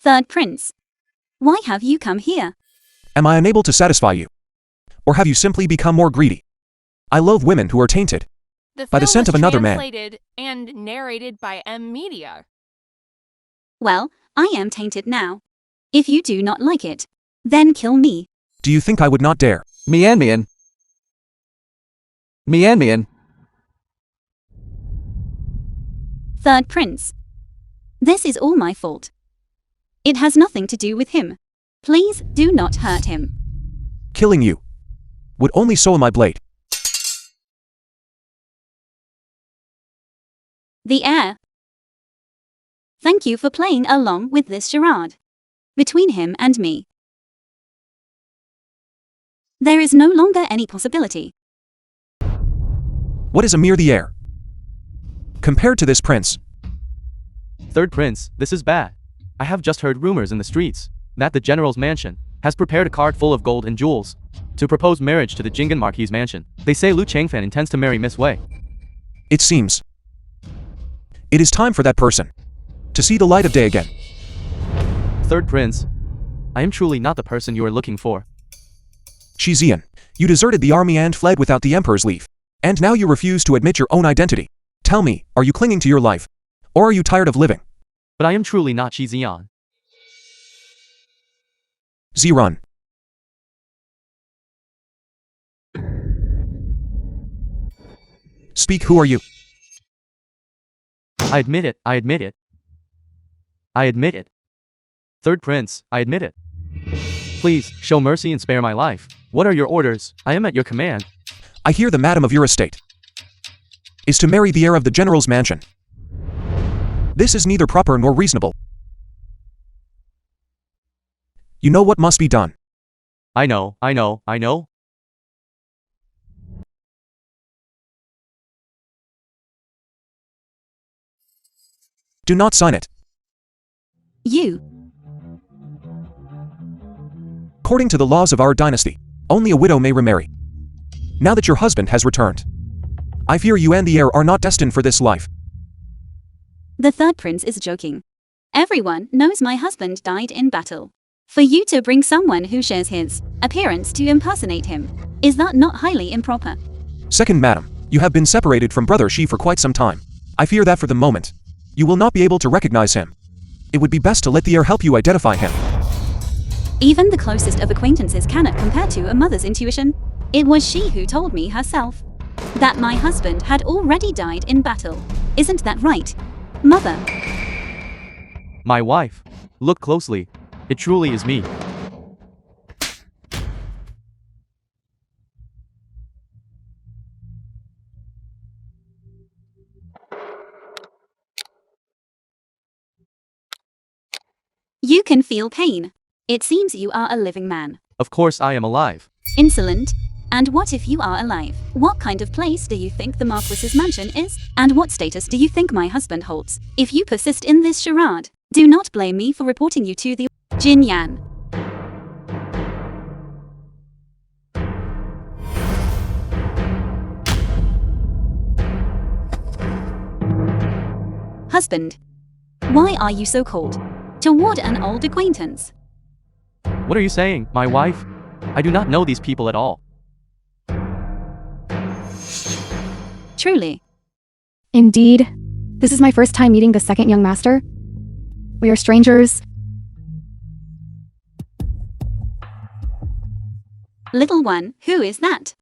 Third prince. Why have you come here? Am I unable to satisfy you? Or have you simply become more greedy? I loathe women who are tainted by the scent of another man. Translated and narrated by M Media. Well, I am tainted now. If you do not like it, then kill me. Do you think I would not dare? Mian. Third prince. This is all my fault. It has nothing to do with him. Please do not hurt him. Killing you would only soil my blade. The heir. Thank you for playing along with this charade. Between him and me, there is no longer any possibility. What is a mere the heir compared to this prince? Third prince, this is bad. I have just heard rumors in the streets that the general's mansion has prepared a cart full of gold and jewels to propose marriage to the Jingan Marquis's mansion. They say Lu Changfan intends to marry Miss Wei. It seems it is time for that person to see the light of day again. Third prince, I am truly not the person you are looking for. Shizian, you deserted the army and fled without the emperor's leave. And now you refuse to admit your own identity. Tell me, are you clinging to your life? Or are you tired of living? But I am truly not Shi Zian. Zirun. Speak, who are you? I admit it. Third prince, I admit it. Please, show mercy and spare my life. What are your orders? I am at your command. I hear the madam of your estate is to marry the heir of the general's mansion. This is neither proper nor reasonable. You know what must be done. I know. Do not sign it. You. According to the laws of our dynasty, only a widow may remarry. Now that your husband has returned, I fear you and the heir are not destined for this life. The third prince is joking. Everyone knows my husband died in battle. For you to bring someone who shares his appearance to impersonate him, is that not highly improper? Second madam, you have been separated from brother Shi for quite some time. I fear that for the moment, you will not be able to recognize him. It would be best to let the heir help you identify him. Even the closest of acquaintances cannot compare to a mother's intuition. It was she who told me herself that my husband had already died in battle. Isn't that right, mother? My wife. Look closely. It truly is me. You can feel pain. It seems you are a living man. Of course I am alive. Insolent. And what if you are alive? What kind of place do you think the Marquis's mansion is? And what status do you think my husband holds? If you persist in this charade, do not blame me for reporting you to the Jin Yan. Husband, why are you so cold toward an old acquaintance? What are you saying, my wife? I do not know these people at all. Truly. Indeed. This is my first time meeting the second young master. We are strangers. Little one, who is that?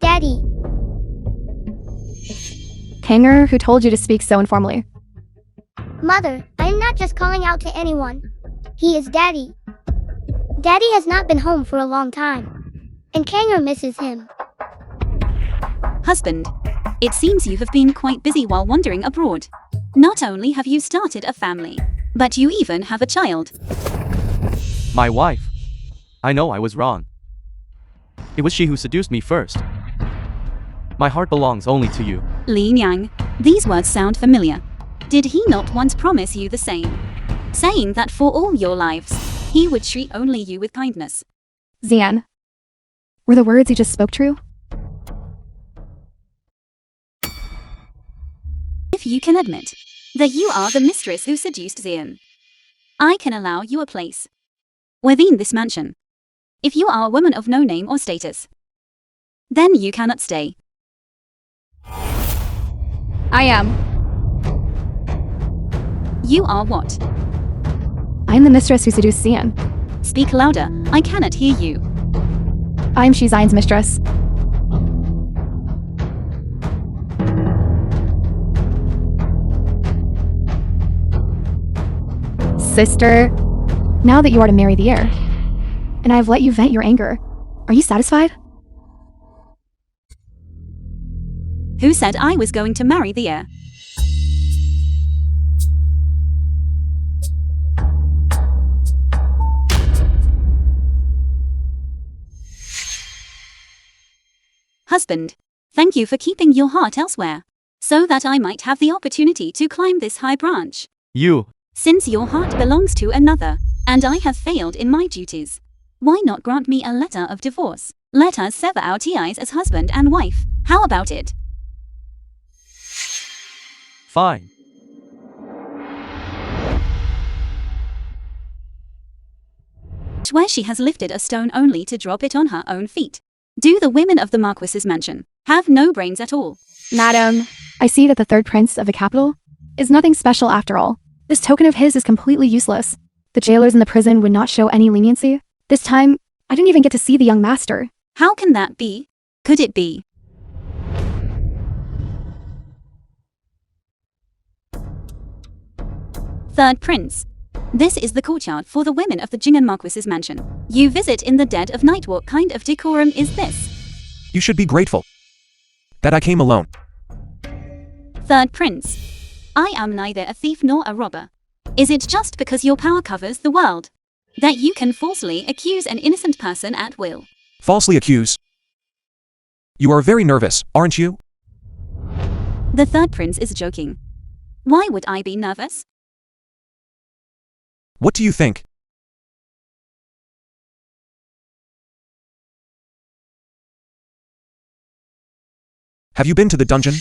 Daddy. Kanger, who told you to speak so informally? Mother, I am not just calling out to anyone. He is Daddy. Daddy has not been home for a long time, and Kanger misses him. Husband, it seems you have been quite busy while wandering abroad. Not only have you started a family, but you even have a child. My wife. I know I was wrong. It was she who seduced me first. My heart belongs only to you. Lin Yang, these words sound familiar. Did he not once promise you the same? Saying that for all your lives, he would treat only you with kindness. Xian. Were the words you just spoke true? If you can admit that you are the mistress who seduced Xian, I can allow you a place within this mansion. If you are a woman of no name or status, then you cannot stay. I am. You are what? I'm the mistress who seduced Xuyến. Speak louder, I cannot hear you. I'm Xiao's mistress. Sister, now that you are to marry the heir, and I've let you vent your anger, are you satisfied? Who said I was going to marry the heir? Husband, thank you for keeping your heart elsewhere, so that I might have the opportunity to climb this high branch. Since your heart belongs to another, and I have failed in my duties, why not grant me a letter of divorce? Let us sever our ties as husband and wife. How about it? Fine. Where she has lifted a stone only to drop it on her own feet. Do the women of the Marquis's mansion have no brains at all? Madam, I see that the third prince of the capital is nothing special after all. This token of his is completely useless. The jailers in the prison would not show any leniency. This time, I didn't even get to see the young master. How can that be? Could it be? Third prince. This is the courtyard for the women of the Jing'an Marquis's mansion. You visit in the dead of night. What kind of decorum is this? You should be grateful that I came alone. Third prince. I am neither a thief nor a robber. Is it just because your power covers the world that you can falsely accuse an innocent person at will? Falsely accuse? You are very nervous, aren't you? The third prince is joking. Why would I be nervous? What do you think? Have you been to the dungeon?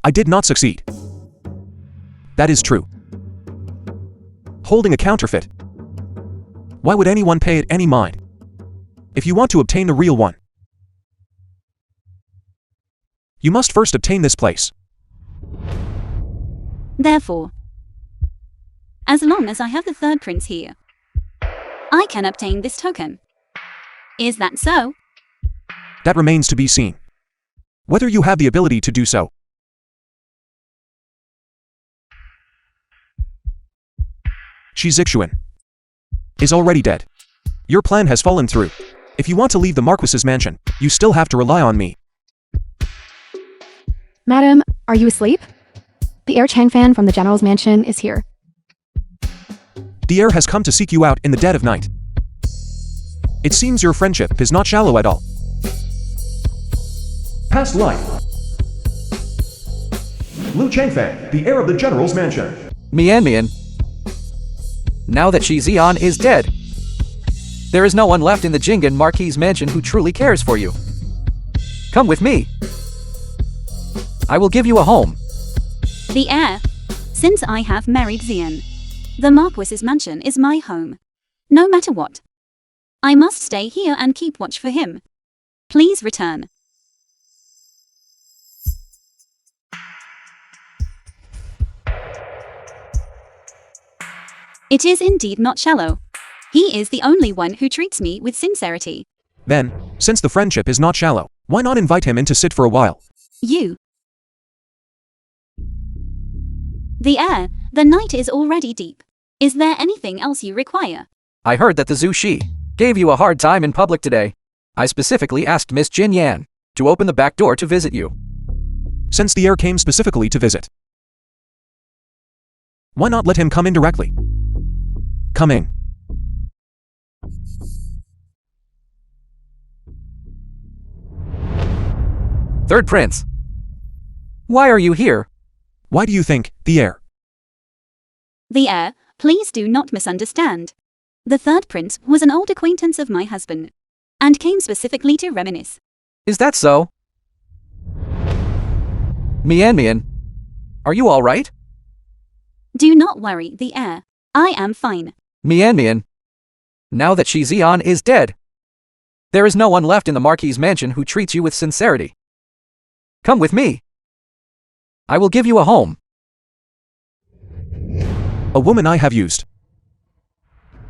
I did not succeed. That is true. Holding a counterfeit. Why would anyone pay it any mind? If you want to obtain the real one, you must first obtain this place. Therefore, as long as I have the third prince here, I can obtain this token. Is that so? That remains to be seen. Whether you have the ability to do so. Xuyến is already dead. Your plan has fallen through. If you want to leave the Marquis's mansion, you still have to rely on me. Madam, are you asleep? The heir Changfan from the general's mansion is here. The heir has come to seek you out in the dead of night. It seems your friendship is not shallow at all. Past life. Liu Changfan, the heir of the general's mansion. Mian. Now that Xuyến is dead, there is no one left in the Jing'an Marquis mansion who truly cares for you. Come with me. I will give you a home. The heir. Since I have married Xuyến, the Marquis's mansion is my home. No matter what, I must stay here and keep watch for him. Please return. It is indeed not shallow. He is the only one who treats me with sincerity. Then, since the friendship is not shallow, why not invite him in to sit for a while? You. The heir. The night is already deep. Is there anything else you require? I heard that the Zhu Shi gave you a hard time in public today. I specifically asked Miss Jin Yan to open the back door to visit you. Since the heir came specifically to visit, why not let him come in directly? Come in. Third Prince. Why are you here? Why do you think, the heir? The heir, please do not misunderstand. The third prince was an old acquaintance of my husband, and came specifically to reminisce. Is that so? Mian, are you all right? Do not worry, the heir. I am fine. Mian. Now that Xian is dead, there is no one left in the Marquis mansion who treats you with sincerity. Come with me. I will give you a home. A woman I have used.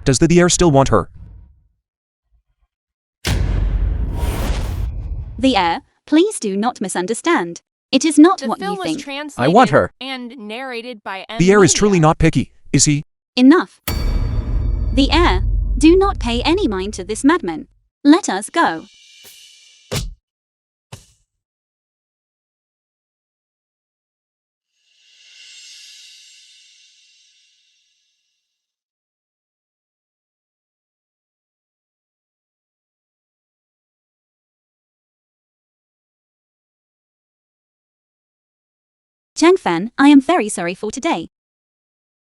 Does the heir still want her? The heir, please do not misunderstand. It is not The what film you was think. translated I want her. and narrated by The heir is truly not picky, is he? Enough. The heir, do not pay any mind to this madman. Let us go. Changfan, I am very sorry for today.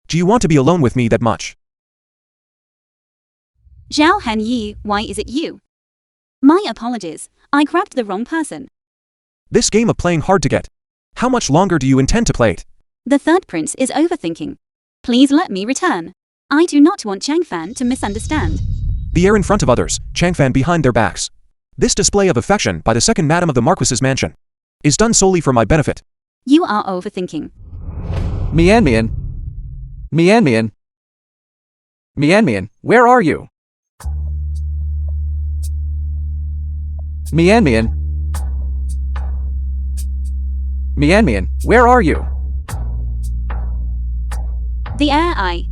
Do you want to be alone with me that much? Zhao Han Yi, why is it you? My apologies, I grabbed the wrong person. This game of playing hard to get. How much longer do you intend to play it? The third prince is overthinking. Please let me return. I do not want Changfan to misunderstand. The heir in front of others, Changfan behind their backs. This display of affection by the second madam of the Marquis's mansion is done solely for my benefit. You are overthinking. Mian. Where are you? Mian. Where are you? The heir I.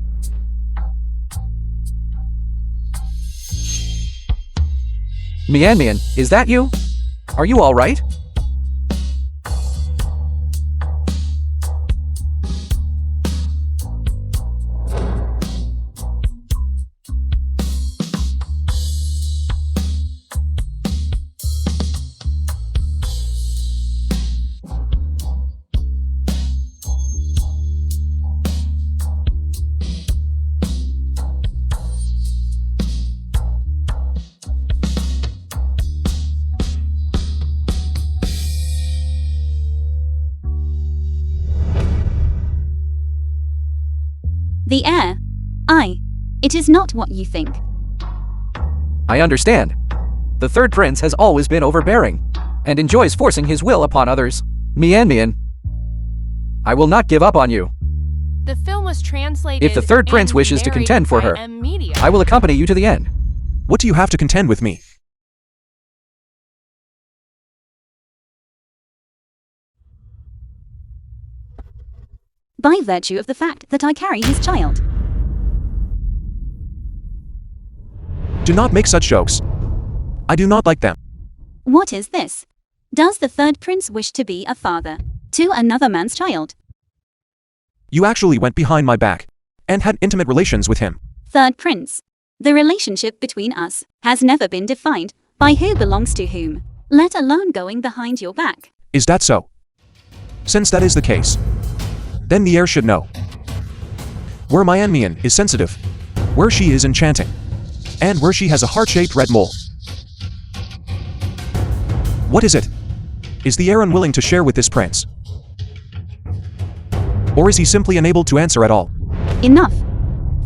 Mian, is that you? Are you all right? The heir I. It is not what you think. I understand. The third prince has always been overbearing and enjoys forcing his will upon others. Mian. I will not give up on you. The film was translated. If the third prince and wishes to narrated contend for by her, Media. I will accompany you to the end. What do you have to contend with me? By virtue of the fact that I carry his child. Do not make such jokes. I do not like them. What is this? Does the third prince wish to be a father to another man's child? You actually went behind my back and had intimate relations with him. Third prince. The relationship between us has never been defined by who belongs to whom, let alone going behind your back. Is that so? Since that is the case, then the heir should know. Where my Mian is sensitive, where she is enchanting, and where she has a heart-shaped red mole. What is it? Is the heir unwilling to share with this prince? Or is he simply unable to answer at all? Enough.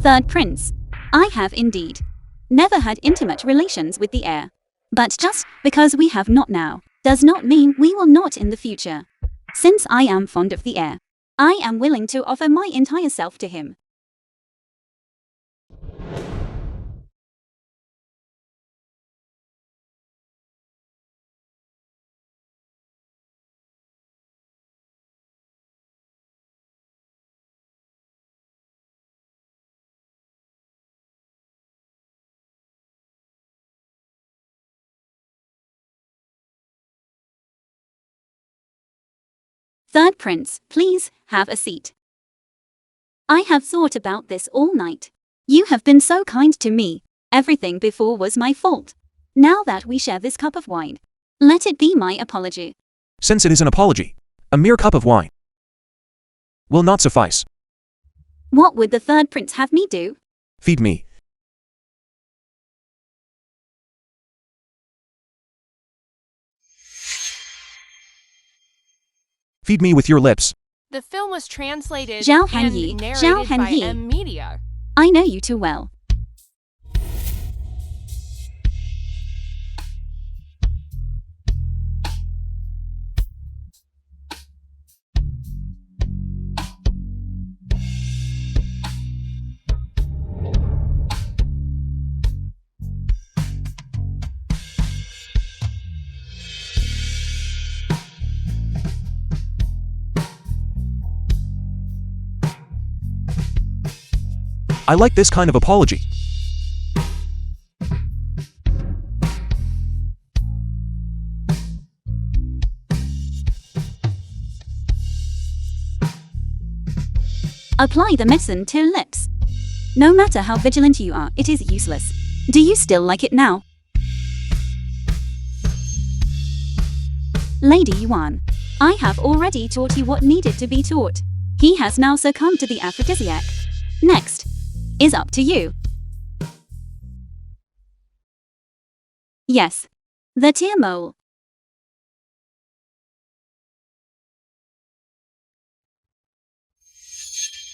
Third prince. I have indeed never had intimate relations with the heir. But just because we have not now, does not mean we will not in the future. Since I am fond of the heir, I am willing to offer my entire self to him. Third prince, please have a seat. I have thought about this all night. You have been so kind to me. Everything before was my fault. Now that we share this cup of wine, let it be my apology. Since it is an apology, a mere cup of wine will not suffice. What would the third prince have me do? Feed me. Feed me with your lips. The film was translated Zhao Han and Yi, narrated Zhao Han by Yi. Media. I know you too well. I like this kind of apology. Apply the medicine to lips. No matter how vigilant you are, it is useless. Do you still like it now? Lady Yuan, I have already taught you what needed to be taught. He has now succumbed to the aphrodisiac. Next is up to you. Yes, the tear mole.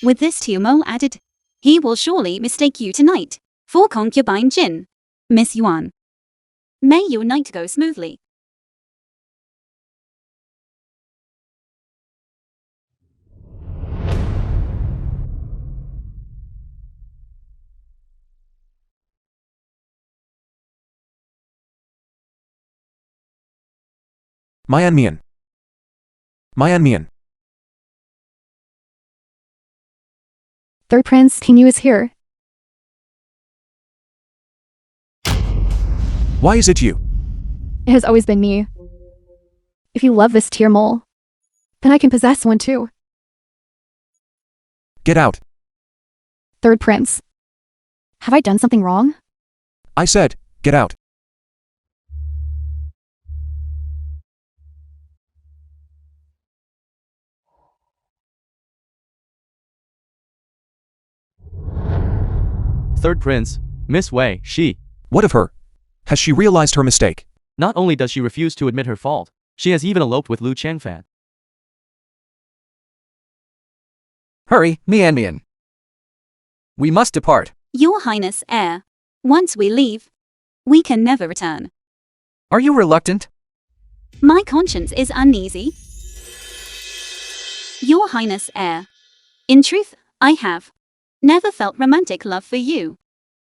With this tear mole added, he will surely mistake you tonight for concubine Jin. Miss Yuan, may your night go smoothly. Mian Mian. Mian Mian. Third Prince, King Yu is here. Why is it you? It has always been me. If you love this tear mole, then I can possess one too. Get out. Third Prince. Have I done something wrong? I said, get out. Third Prince, Miss Wei, she. What of her? Has she realized her mistake? Not only does she refuse to admit her fault, she has even eloped with Lu Changfan. Hurry, Mian Mian. We must depart. Your Highness, heir. Once we leave, we can never return. Are you reluctant? My conscience is uneasy. Your Highness, heir. In truth, I have never felt romantic love for you.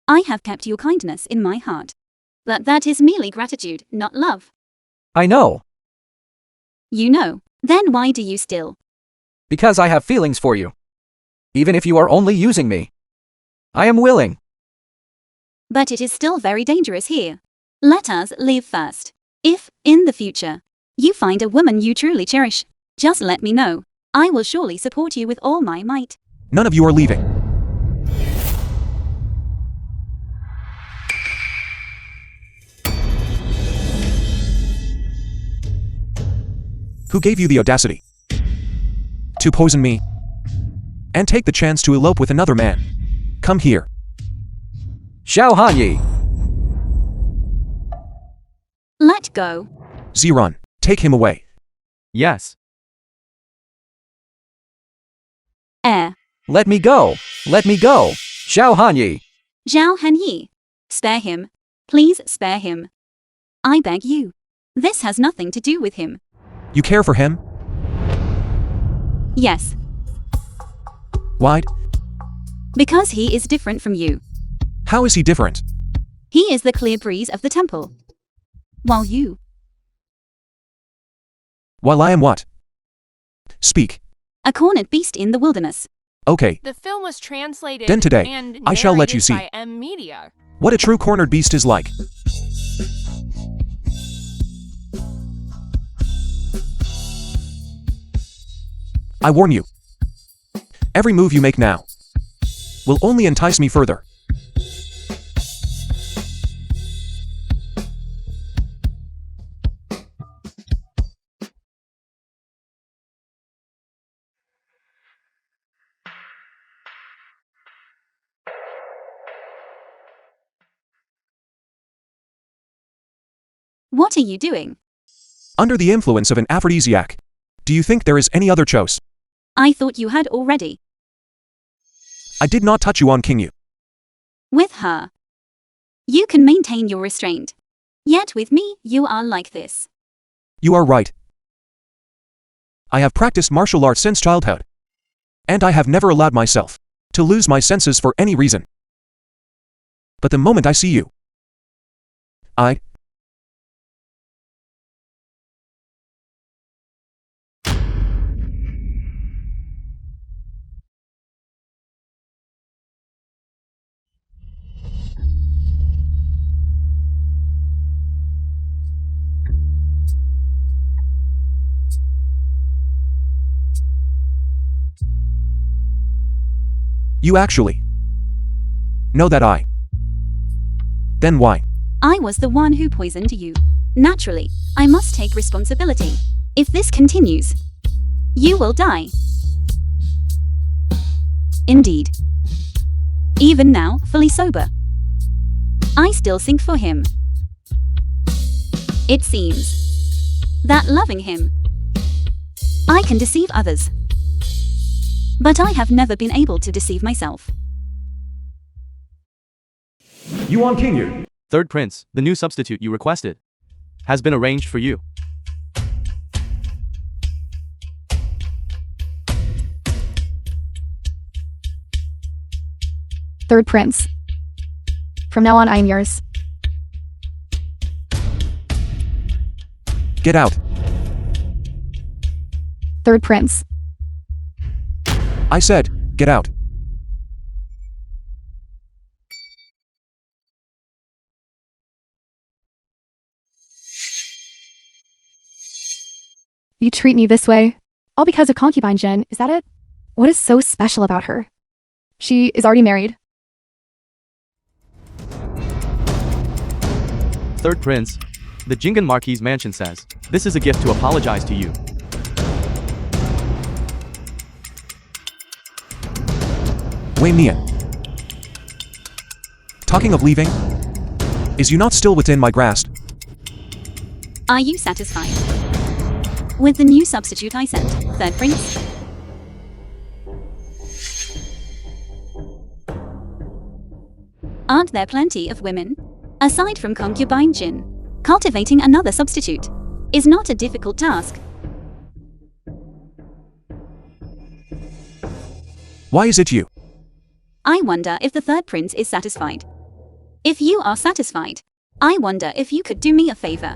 I have kept your kindness in my heart. But that is merely gratitude, not love. I know. You know. Then why do you still? Because I have feelings for you. Even if you are only using me. I am willing. But it is still very dangerous here. Let us leave first. If, in the future, you find a woman you truly cherish, just let me know. I will surely support you with all my might. None of you are leaving. Who gave you the audacity to poison me and take the chance to elope with another man? Come here. Xiao Hanyi. Let go. Ziran, take him away. Yes. Heir. Let me go. Let me go. Xiao Hanyi. Zhao Hanyi. Spare him. Please spare him. I beg you. This has nothing to do with him. You care for him? Yes. Why? Because he is different from you. How is he different? He is the clear breeze of the temple. While you, While I am what? Speak. a cornered beast in the wilderness. Okay, The film was translated Then today, and I shall let you narrated see. by M Media. what a true cornered beast is like. I warn you. Every move you make now will only entice me further. What are you doing? Under the influence of an aphrodisiac. Do you think there is any other choice? I thought you had already. I did not touch you on King Yu. With her, you can maintain your restraint. Yet with me, you are like this. You are right. I have practiced martial arts since childhood. And I have never allowed myself to lose my senses for any reason. But the moment I see you, I... You actually know that I... Then why? I was the one who poisoned you. Naturally, I must take responsibility. If this continues, you will die. Indeed. Even now, fully sober, I still think for him. It seems that loving him, I can deceive others. But I have never been able to deceive myself. You on King. Third prince, the new substitute you requested, has been arranged for you. Third prince. From now on, I am yours. Get out. Third prince. I said, get out. You treat me this way, all because of concubine Jen, is that it? What is so special about her? She is already married. Third prince, the Jingan Marquis mansion says, this is a gift to apologize to you. Wei Mian. Talking of leaving, is you not still within my grasp? Are you satisfied with the new substitute I sent, third prince? Aren't there plenty of women? Aside from concubine Jin, cultivating another substitute is not a difficult task. Why is it you? I wonder if the third prince is satisfied. If you are satisfied, I wonder if you could do me a favor.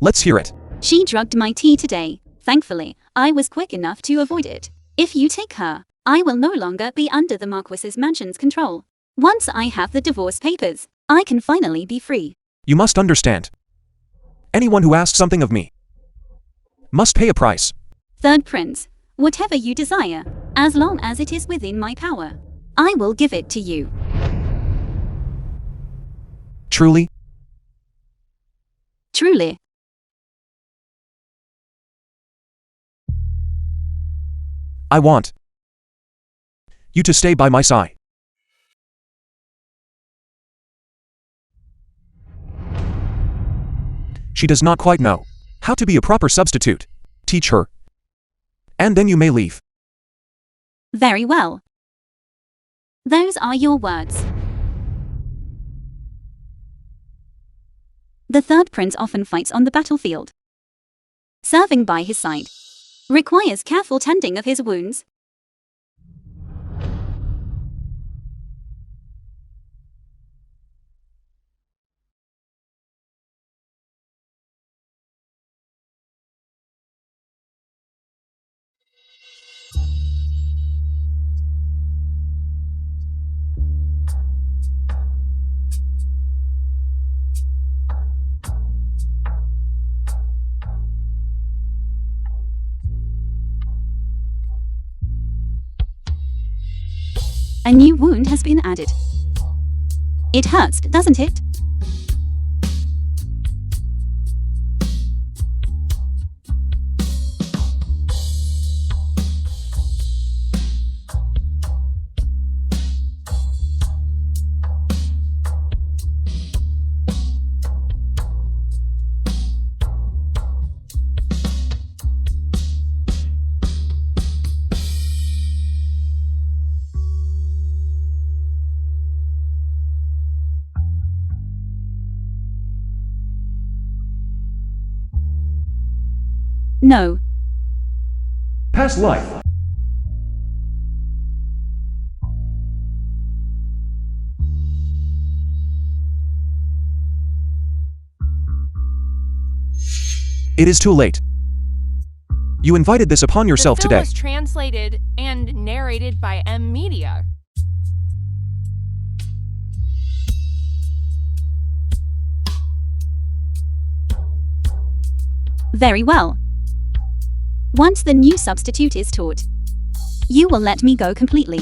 Let's hear it. She drugged my tea today. Thankfully, I was quick enough to avoid it. If you take her, I will no longer be under the Marquis's mansion's control. Once I have the divorce papers, I can finally be free. You must understand. Anyone who asks something of me must pay a price. Third prince, whatever you desire, as long as it is within my power, I will give it to you. Truly? Truly. I want you to stay by my side. She does not quite know how to be a proper substitute. Teach her. And then you may leave. Very well. Those are your words. The third prince often fights on the battlefield. Serving by his side requires careful tending of his wounds. A new wound has been added. It hurts, doesn't it? No. Past life. It is too late. You invited this upon yourself the film today. was translated and narrated by M Media. Very well. Once the new substitute is taught, you will let me go completely.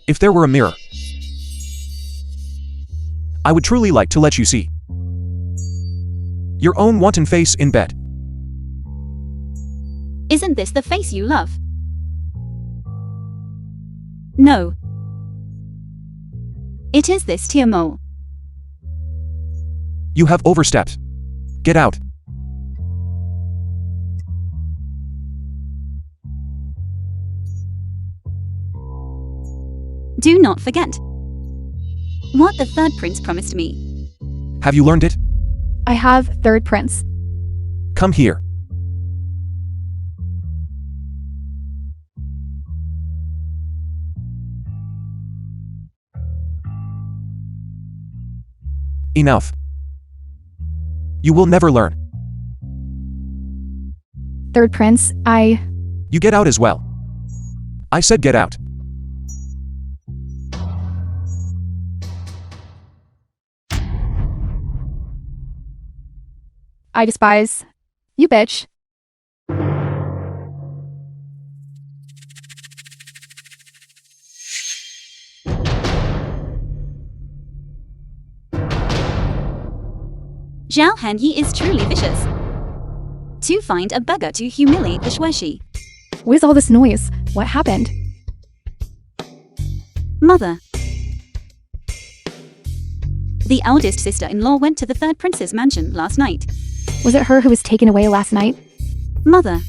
If there were a mirror, I would truly like to let you see your own wanton face in bed. Isn't this the face you love? No. It is this tear mole. You have overstepped. Get out. Do not forget what the third prince promised me. Have you learned it? I have third prince. Come here. Enough. You will never learn. Third prince, You get out as well. I said get out. I despise you, bitch. Zhao Hanyi is truly vicious. To find a beggar to humiliate the Shueshi. What is all this noise? What happened? Mother. The eldest sister-in-law went to the third prince's mansion last night. Was it her who was taken away last night? Mother.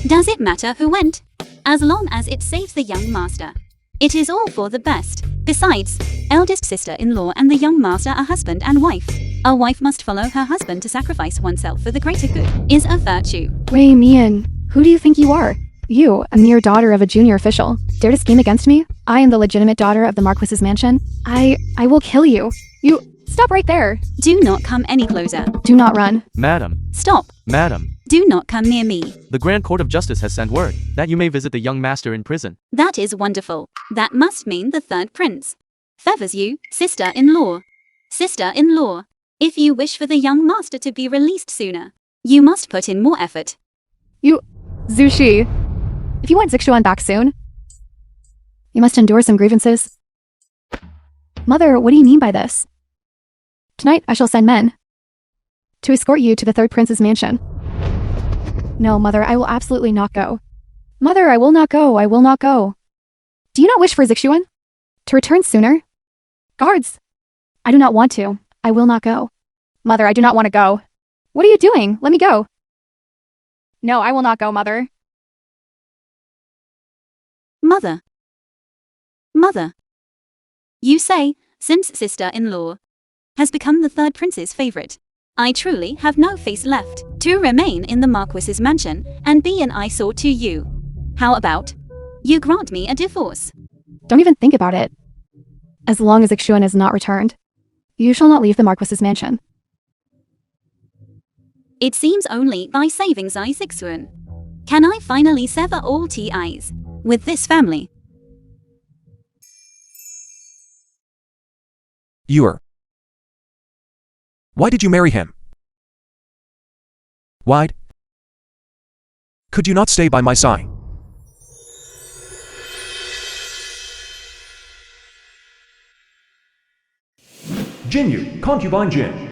Does it matter who went? As long as it saves the young master. It is all for the best. Besides, eldest sister-in-law and the young master are husband and wife. A wife must follow her husband to sacrifice oneself for the greater good, is a virtue. Wei Mian, who do you think you are? You, a mere daughter of a junior official, dare to scheme against me? I am the legitimate daughter of the Marquis's mansion. I will kill you. You, stop right there. Do not come any closer. Do not run. Madam, Stop. madam, Do not come near me. the Grand Court of Justice has sent word that you may visit the young master in prison. That is wonderful. That must mean the third prince favors you, sister-in-law. Sister-in-law. If you wish for the young master to be released sooner, you must put in more effort. Zushi. If you want Zixuan back soon, you must endure some grievances. Mother, what do you mean by this? Tonight I shall send men to escort you to the third prince's mansion. No, mother, I will absolutely not go. Mother, I will not go. I will not go. Do you not wish for Zixuan to return sooner? Guards, I do not want to. I will not go. Mother, I do not want to go. What are you doing? Let me go. No, I will not go, mother. Mother. Mother. You say, since sister-in-law has become the third prince's favorite, I truly have no face left to remain in the Marquis's mansion and be an eyesore to you. How about you grant me a divorce? Don't even think about it. As long as Ixuan is not returned, you shall not leave the Marquis's mansion. It seems only by saving Zai Zixuan can I finally sever all ties with this family. Why did you marry him? Why? Could you not stay by my side? Jinyu, concubine Jin.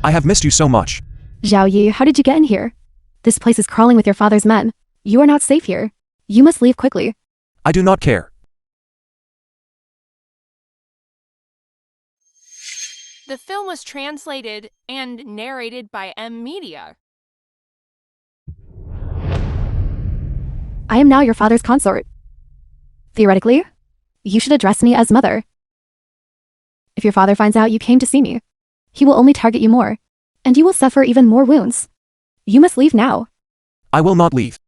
I have missed you so much. Zhao Yi, how did you get in here? This place is crawling with your father's men. You are not safe here. You must leave quickly. I do not care. The film was translated and narrated by M Media. I am now your father's consort. Theoretically, you should address me as mother. If your father finds out you came to see me, he will only target you more, and you will suffer even more wounds. You must leave now. I will not leave.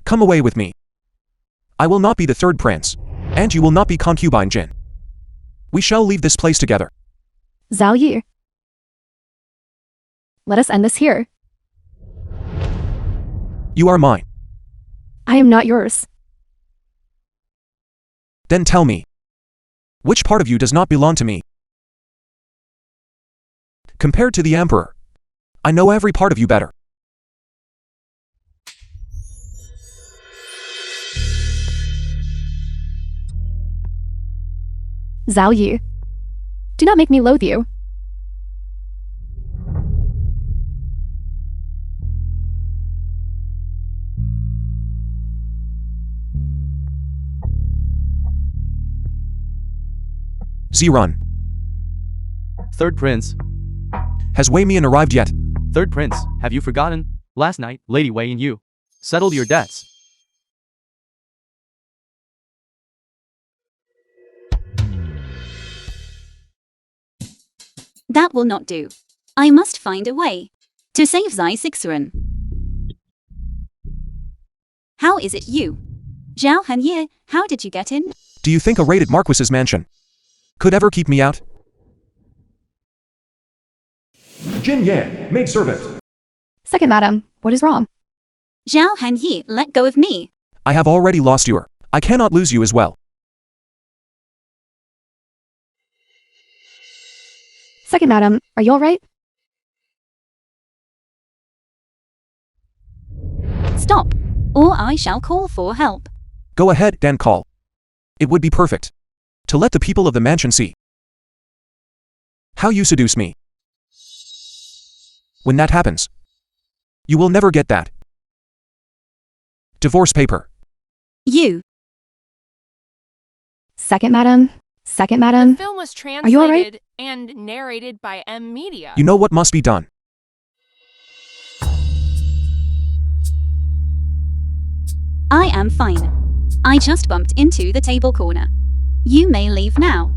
Come away with me. I will not be the third prince, and you will not be concubine Jin. We shall leave this place together. Zhao Yi. Let us end this here. You are mine. I am not yours. Then tell me, which part of you does not belong to me? Compared to the emperor, I know every part of you better. Zhao Yi. Do not make me loathe you. Zirun. Third prince. Has Wei Mian arrived yet? Third prince, have you forgotten? Last night, Lady Wei and you settled your debts. That will not do. I must find a way to save Zai Sixuan. How is it you? Zhao Hanye, how did you get in? Do you think a raided Marquis's mansion could ever keep me out? Jin Yan, maidservant. Second madam, what is wrong? Zhao Hanye, let go of me. I have already lost you. I cannot lose you as well. Second madam, are you alright? Stop, or I shall call for help. Go ahead, then call. It would be perfect to let the people of the mansion see how you seduce me. When that happens, you will never get that divorce paper. You. Second madam? Second The madam? film was Are you all right? translated and narrated by M Media. You know what must be done. I am fine. I just bumped into the table corner. You may leave now.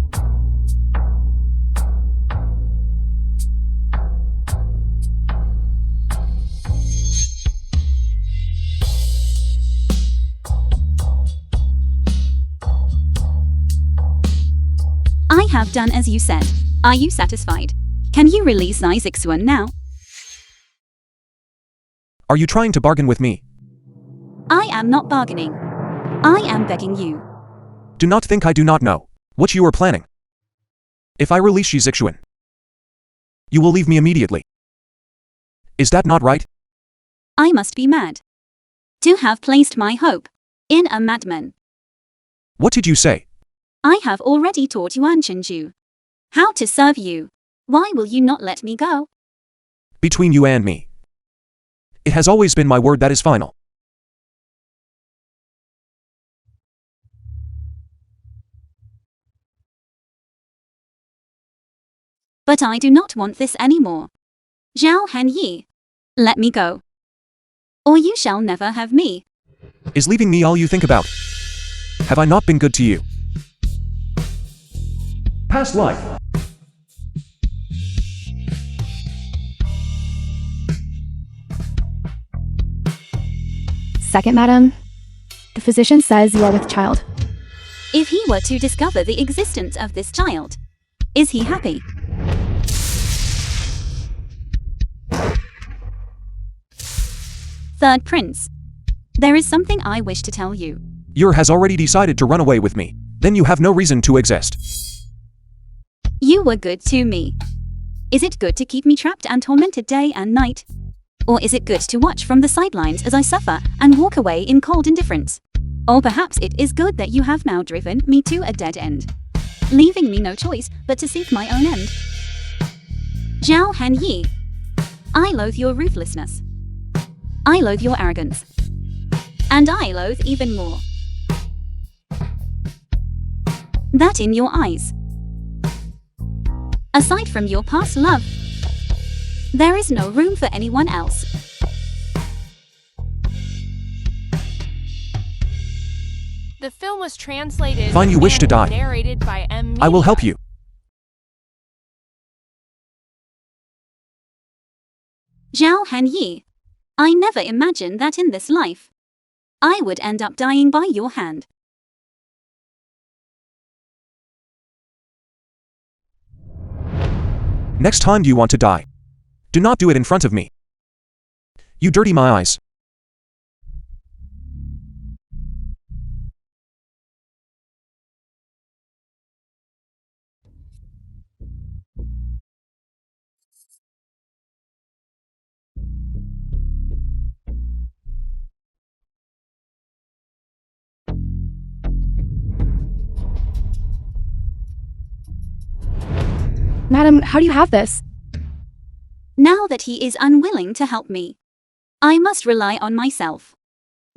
I have done as you said. Are you satisfied? Can you release Zai Sixuan now? Are you trying to bargain with me? I am not bargaining. I am begging you. Do not think I do not know what you are planning. If I release Zai Sixuan, you will leave me immediately. Is that not right? I must be mad to have placed my hope in a madman. What did you say? I have already taught Yuan Chenju how to serve you. Why will you not let me go? Between you and me, it has always been my word that is final. But I do not want this anymore. Zhao Hanyi, let me go. Or you shall never have me. Is leaving me all you think about? Have I not been good to you? Past life. Second madam? The physician says you are with child. If he were to discover the existence of this child, is he happy? Third prince, there is something I wish to tell you. Yer has already decided to run away with me. Then you have no reason to exist. You were good to me. Is it good to keep me trapped and tormented day and night? Or is it good to watch from the sidelines as I suffer and walk away in cold indifference? Or perhaps it is good that you have now driven me to a dead end, leaving me no choice but to seek my own end. Zhao Hanyi, I loathe your ruthlessness. I loathe your arrogance. And I loathe even more that in your eyes, aside from your past love, there is no room for anyone else. The film was translated Fine, you wish to and die. narrated by M. I will help you. Zhao Han Yi. I never imagined that in this life I would end up dying by your hand. Next time you want to die, do not do it in front of me. You dirty my eyes. Madam, how do you have this? Now that he is unwilling to help me, I must rely on myself.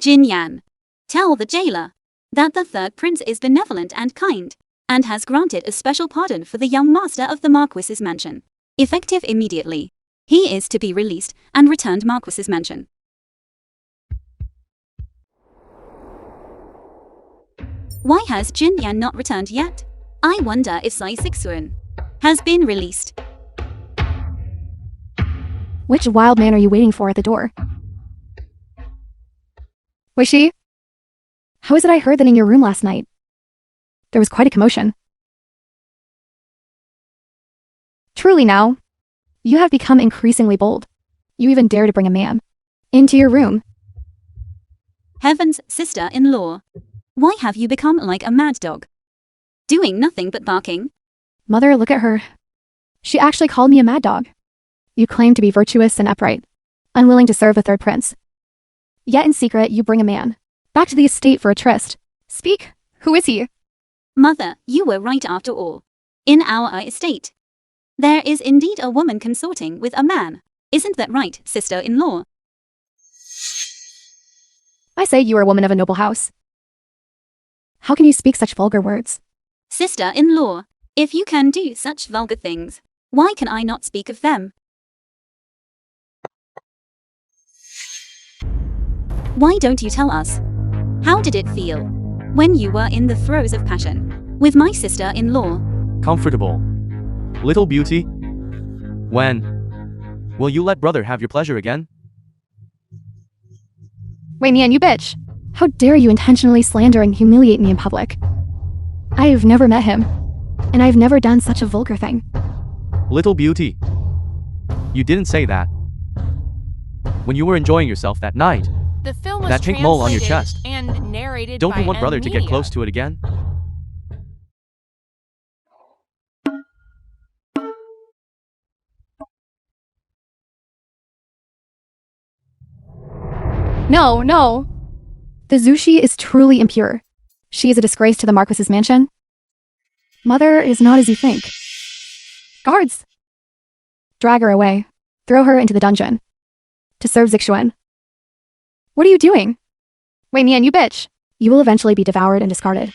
Jin Yan, tell the jailer that the third prince is benevolent and kind, and has granted a special pardon for the young master of the Marquis's mansion. Effective immediately, he is to be released and returned Marquis's mansion. Why has Jin Yan not returned yet? I wonder if Sai Sixuan has been released. Which wild man are you waiting for at the door? Was she? How is it I heard that in your room last night? There was quite a commotion. Truly now, you have become increasingly bold. You even dare to bring a man into your room. Heavens, sister-in-law. Why have you become like a mad dog? Doing nothing but barking? Mother, look at her. She actually called me a mad dog. You claim to be virtuous and upright, unwilling to serve the third prince. Yet in secret, you bring a man back to the estate for a tryst. Speak. Who is he? Mother, you were right after all. In our estate, there is indeed a woman consorting with a man. Isn't that right, sister-in-law? I say you are a woman of a noble house. How can you speak such vulgar words? Sister-in-law, if you can do such vulgar things, why can I not speak of them? Why don't you tell us? How did it feel when you were in the throes of passion with my sister-in-law? Comfortable. Little beauty. When will you let brother have your pleasure again? Wei Nian, you bitch. How dare you intentionally slander and humiliate me in public? I have never met him, and I have never done such a vulgar thing. Little beauty. You didn't say that. When you were enjoying yourself that night, The film was that pink mole on your translated chest. and narrated Don't by you want brother to get Media. close to it again? No, no. The Zushi is truly impure. She is a disgrace to the Marquis's mansion. Mother is not as you think. Guards! Drag her away. Throw her into the dungeon. To serve Zixuan. What are you doing? Wei Nian, you bitch! You will eventually be devoured and discarded,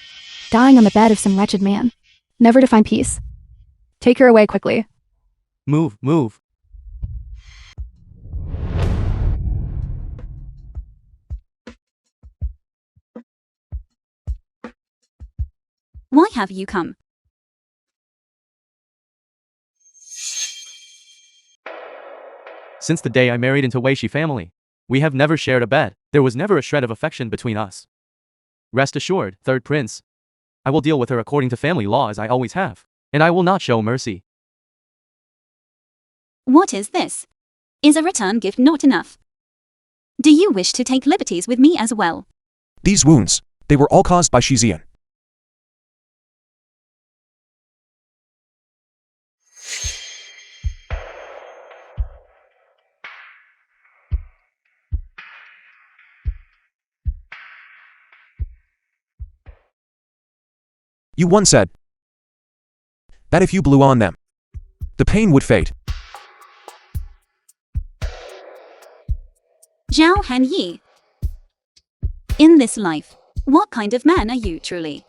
dying on the bed of some wretched man, never to find peace. Take her away quickly. Move, move. Why have you come? Since the day I married into Weishi family, we have never shared a bed. There was never a shred of affection between us. Rest assured, third prince, I will deal with her according to family law as I always have, and I will not show mercy. What is this? Is a return gift not enough? Do you wish to take liberties with me as well? These wounds, they were all caused by Shizian. You once said that if you blew on them, the pain would fade. Zhao Han Yi. In this life, what kind of man are you truly?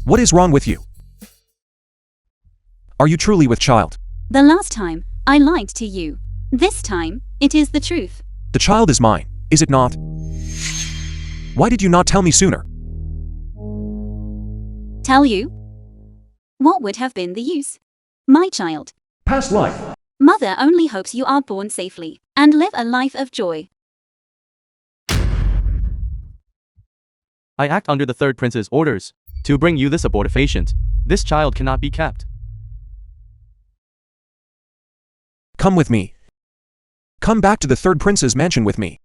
What is wrong with you? Are you truly with child? The last time I lied to you. This time, it is the truth. The child is mine, is it not? Why did you not tell me sooner? Tell you? What would have been the use? My child. Past life. Mother only hopes you are born safely and live a life of joy. I act under the third prince's orders to bring you this abortifacient. This child cannot be kept. Come with me. Come back to the third prince's mansion with me.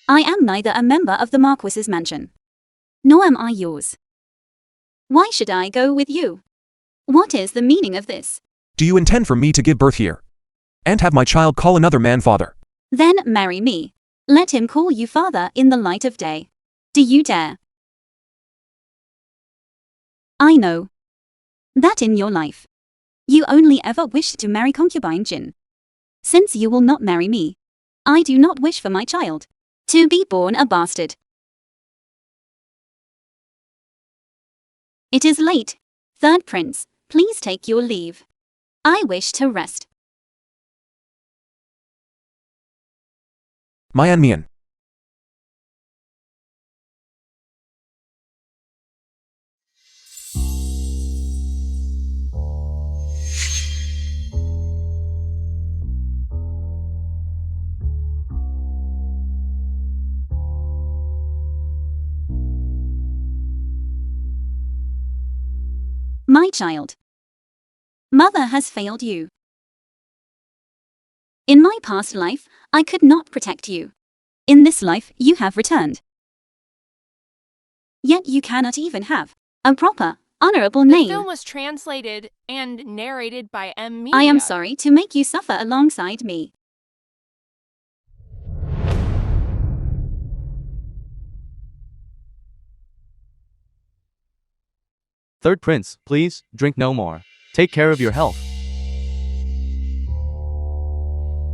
I am neither a member of the Marquis's mansion, nor am I yours. Why should I go with you? What is the meaning of this? Do you intend for me to give birth here? And have my child call another man father? Then marry me. Let him call you father in the light of day. Do you dare? I know that in your life, you only ever wished to marry concubine Jin. Since you will not marry me, I do not wish for my child to be born a bastard. It is late. Third prince, please take your leave. I wish to rest. Mian Mian. My child. Mother has failed you. In my past life, I could not protect you. In this life, you have returned. Yet you cannot even have a proper, honorable The name. film was translated and narrated by M. Media. I am sorry to make you suffer alongside me. Third prince, please, drink no more. Take care of your health.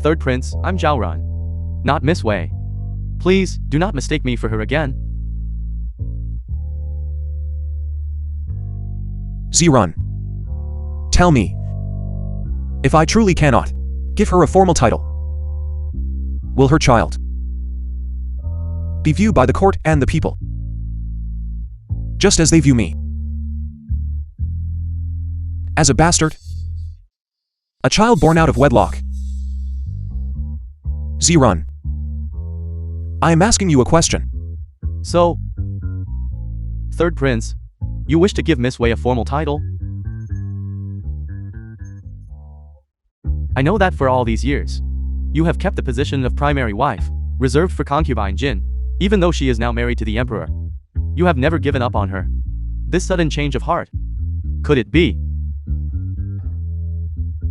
Third prince, I'm Zhaorun, not Miss Wei. Please, do not mistake me for her again. Zirun. Tell me, if I truly cannot give her a formal title, will her child be viewed by the court and the people just as they view me? As a bastard? A child born out of wedlock? Zirun. I am asking you a question. So, third prince, you wish to give Miss Wei a formal title? I know that for all these years, you have kept the position of primary wife, reserved for concubine Jin, even though she is now married to the emperor. You have never given up on her. This sudden change of heart, could it be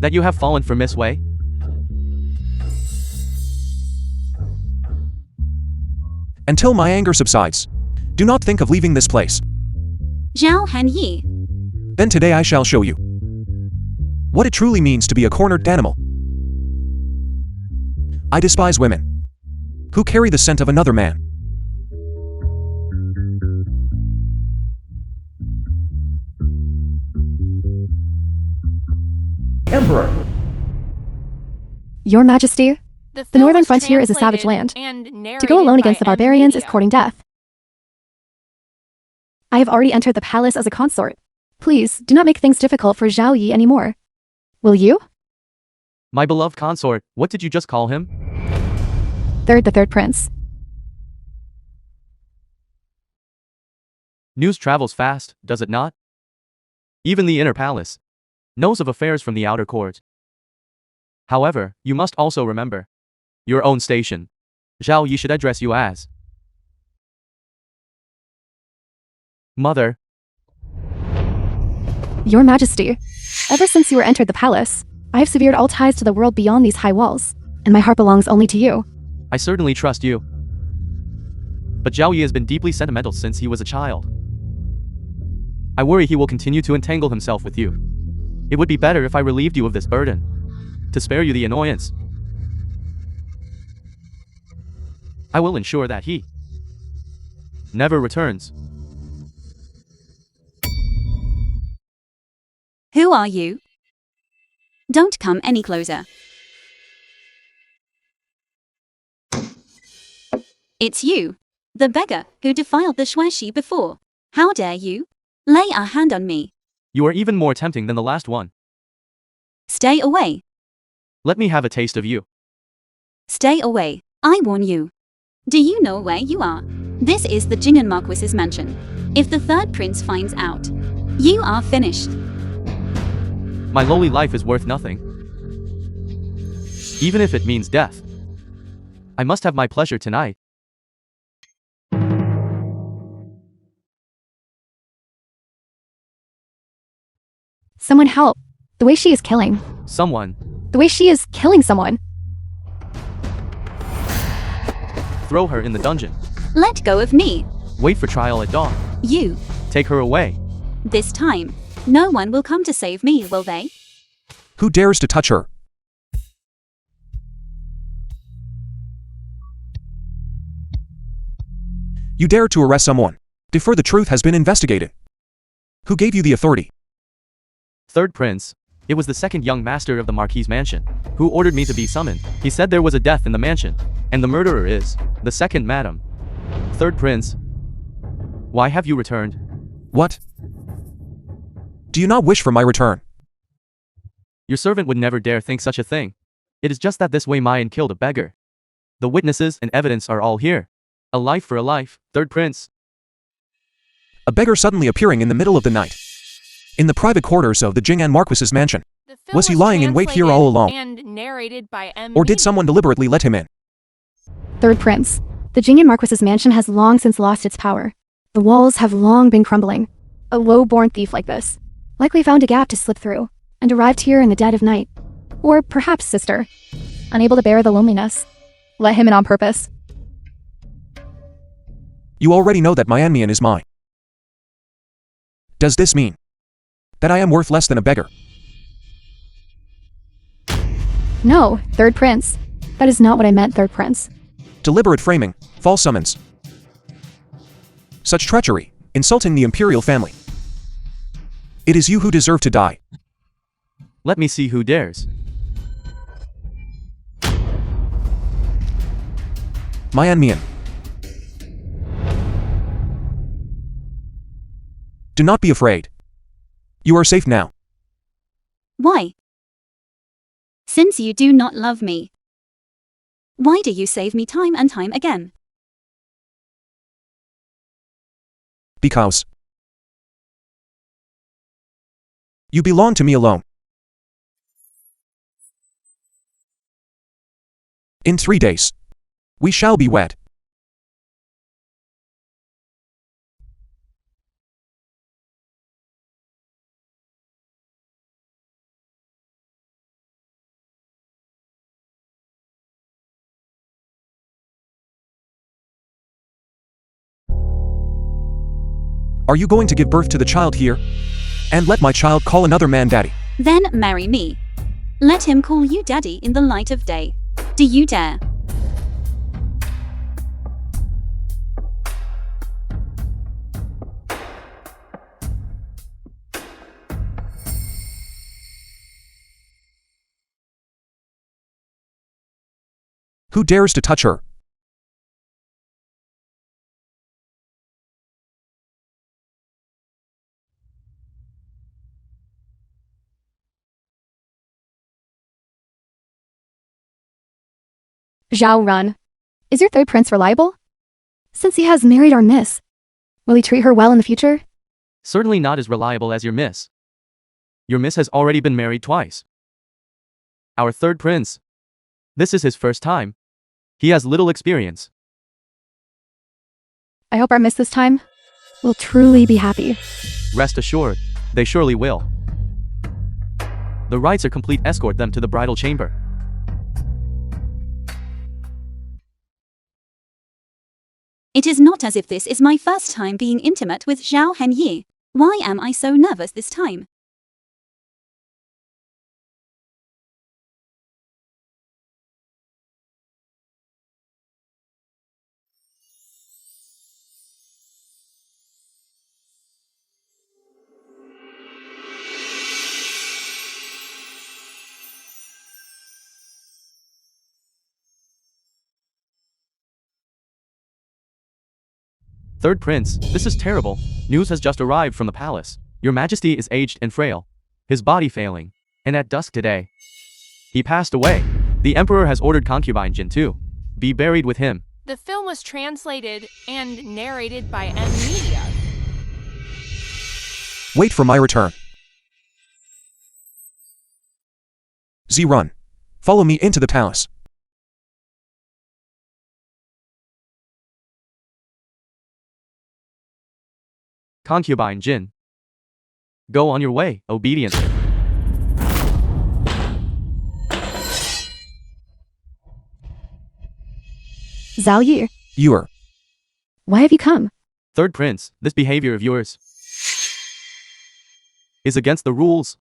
that you have fallen for Miss Wei? Until my anger subsides, do not think of leaving this place. Zhao Han Yi. Then today I shall show you what it truly means to be a cornered animal. I despise women who carry the scent of another man. Emperor. Your Majesty, the film northern was frontier is a savage translated land. and To go alone narrated against the by M. barbarians is Media. courting death. I have already entered the palace as a consort. Please, do not make things difficult for Zhao Yi anymore. Will you? My beloved consort, what did you just call him? The third prince. News travels fast, does it not? Even the inner palace knows of affairs from the outer court. However, you must also remember your own station. Zhao Yi should address you as Mother. Your Majesty, ever since you were entered the palace, I have severed all ties to the world beyond these high walls, and my heart belongs only to you. I certainly trust you. But Zhao Yi has been deeply sentimental since he was a child. I worry he will continue to entangle himself with you. It would be better if I relieved you of this burden, to spare you the annoyance. I will ensure that he never returns. Who are you? Don't come any closer. It's you, the beggar who defiled the Xueshi before. How dare you? Lay a hand on me. You are even more tempting than the last one. Stay away. Let me have a taste of you. Stay away. I warn you. Do you know where you are? This is the Jingen Marquis's mansion. If the third prince finds out, you are finished. My lowly life is worth nothing. Even if it means death. I must have my pleasure tonight. Someone help. The way she is killing. Someone. The way she is killing someone. Throw her in the dungeon. Let go of me. Wait for trial at dawn. You. Take her away. This time, no one will come to save me, will they? Who dares to touch her? You dare to arrest someone. Defer, the truth has been investigated. Who gave you the authority? Third prince. It was the second young master of the Marquis' mansion, who ordered me to be summoned. He said there was a death in the mansion, and the murderer is the second madam. Third prince. Why have you returned? What? Do you not wish for my return? Your servant would never dare think such a thing. It is just that this Wei Mayan killed a beggar. The witnesses and evidence are all here. A life for a life, third prince. A beggar suddenly appearing in the middle of the night. In the private quarters of the Jing'an Marquis's mansion. The film Was he lying in wait here translated all along? And narrated by M. Or did someone deliberately let him in? Third prince. The Jingen Marquis's mansion has long since lost its power. The walls have long been crumbling. A low-born thief like this likely found a gap to slip through and arrived here in the dead of night. Or perhaps sister, unable to bear the loneliness, let him in on purpose. You already know that my Anmian is mine. Does this mean that I am worth less than a beggar? No, third prince. That is not what I meant, third prince. Deliberate framing, false summons. Such treachery, insulting the imperial family. It is you who deserve to die. Let me see who dares. My Anmian. Do not be afraid. You are safe now. Why? Since you do not love me, why do you save me time and time again? Because you belong to me alone. In 3 days, we shall be wed. Are you going to give birth to the child here? And let my child call another man daddy? Then marry me. Let him call you daddy in the light of day. Do you dare? Who dares to touch her? Zhao Run. Is your third prince reliable? Since he has married our miss, will he treat her well in the future? Certainly not as reliable as your miss. Your miss has already been married twice. Our third prince. This is his first time. He has little experience. I hope our miss this time will truly be happy. Rest assured, they surely will. The rites are complete. Escort them to the bridal chamber. It is not as if this is my first time being intimate with Zhao Henyi. Why am I so nervous this time? Third Prince, this is terrible. News has just arrived from the palace. Your Majesty is aged and frail, his body failing, and at dusk today, he passed away. The Emperor has ordered concubine Jin to be buried with him. The film was translated and narrated by M Media. Wait for my return. Z, run. Follow me into the palace. Concubine Jin, go on your way, obediently. Zhao Yi, You are. why have you come? Third Prince, this behavior of yours is against the rules.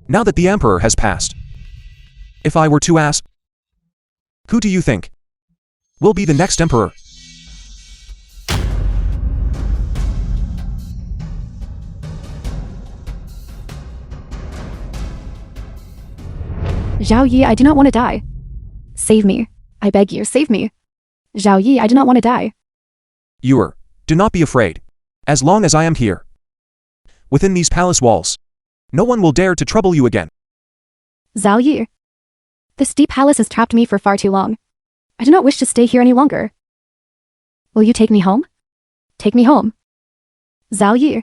Now that the Emperor has passed, if I were to ask, who do you think will be the next Emperor? Zhao Yi, I do not want to die. Save me. I beg you, save me. Zhao Yi, I do not want to die. You are. Do not be afraid. As long as I am here, within these palace walls, no one will dare to trouble you again. Zhao Yi, this deep palace has trapped me for far too long. I do not wish to stay here any longer. Will you take me home? Take me home. Zhao Yi.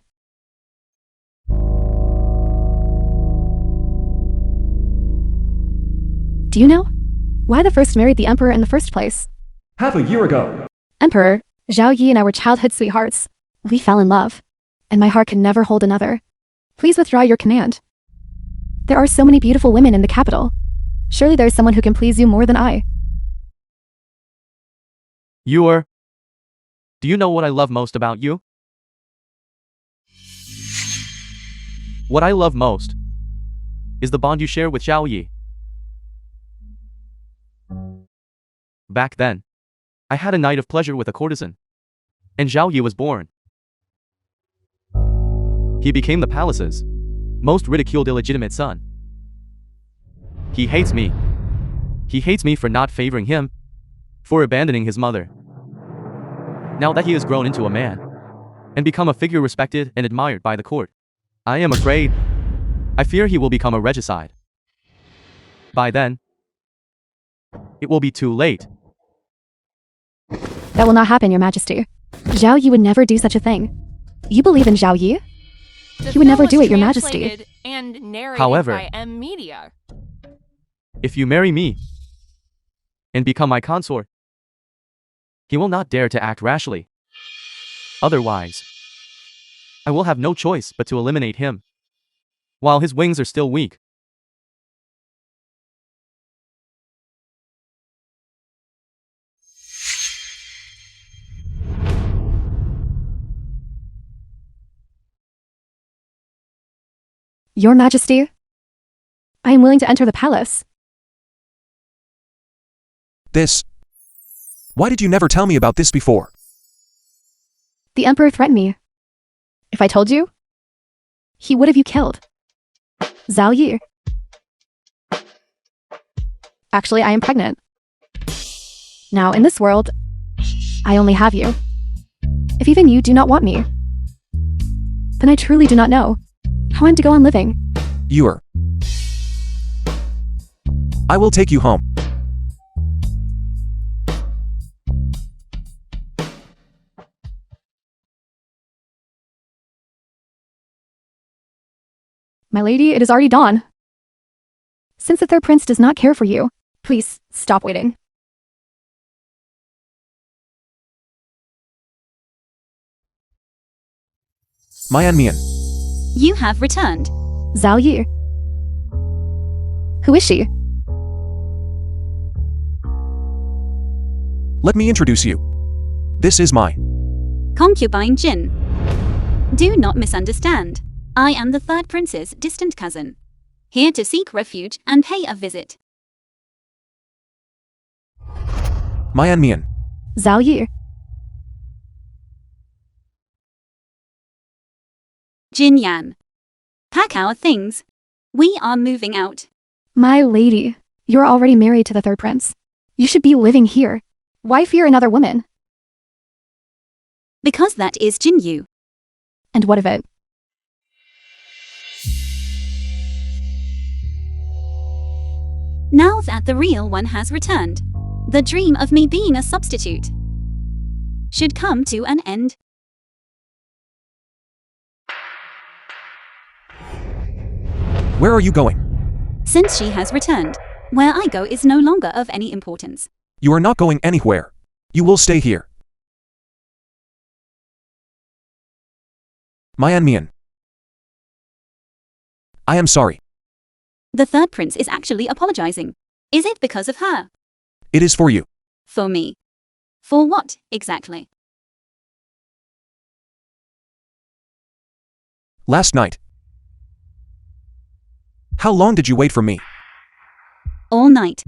Do you know why the first married the Emperor in the first place? Half a year ago. Emperor, Zhao Yi and I were childhood sweethearts. We fell in love, and my heart could never hold another. Please withdraw your command. There are so many beautiful women in the capital. Surely there is someone who can please you more than I. You are. Do you know what I love most about you? What I love most is the bond you share with Zhao Yi. Back then, I had a night of pleasure with a courtesan, and Zhao Yi was born. He became the palace's most ridiculed illegitimate son. He hates me. He hates me for not favoring him, for abandoning his mother. Now that he has grown into a man, and become a figure respected and admired by the court, I am afraid. I fear he will become a regicide. By then, it will be too late. That will not happen, Your Majesty. Zhao Yi would never do such a thing. You believe in Zhao Yi? He would never do it, Your Majesty. And narrated However, by M Media. If you marry me and become my consort, he will not dare to act rashly. Otherwise, I will have no choice but to eliminate him while his wings are still weak. Your Majesty, I am willing to enter the palace. This. Why did you never tell me about this before? The Emperor threatened me. If I told you, he would have you killed. Zhao Yi. Actually, I am pregnant. Now, in this world, I only have you. If even you do not want me, then I truly do not know how I'm to go on living. You are. I will take you home. My lady, it is already dawn. Since the third prince does not care for you, please stop waiting. Mian Mian. You have returned. Zhao Yi. Who is she? Let me introduce you. This is my Concubine Jin. Do not misunderstand. I am the third prince's distant cousin, here to seek refuge and pay a visit. Mian Mian. Zhao Yi. Jin Yan. Pack our things. We are moving out. My lady, you're already married to the third prince. You should be living here. Why fear another woman? Because that is Jinyu. And what of it? Now that the real one has returned, the dream of me being a substitute should come to an end. Where are you going? Since she has returned, where I go is no longer of any importance. You are not going anywhere. You will stay here. Mian. I am sorry. The third prince is actually apologizing. Is it because of her? It is for you. For me? For what, exactly? Last night. How long did you wait for me? All night.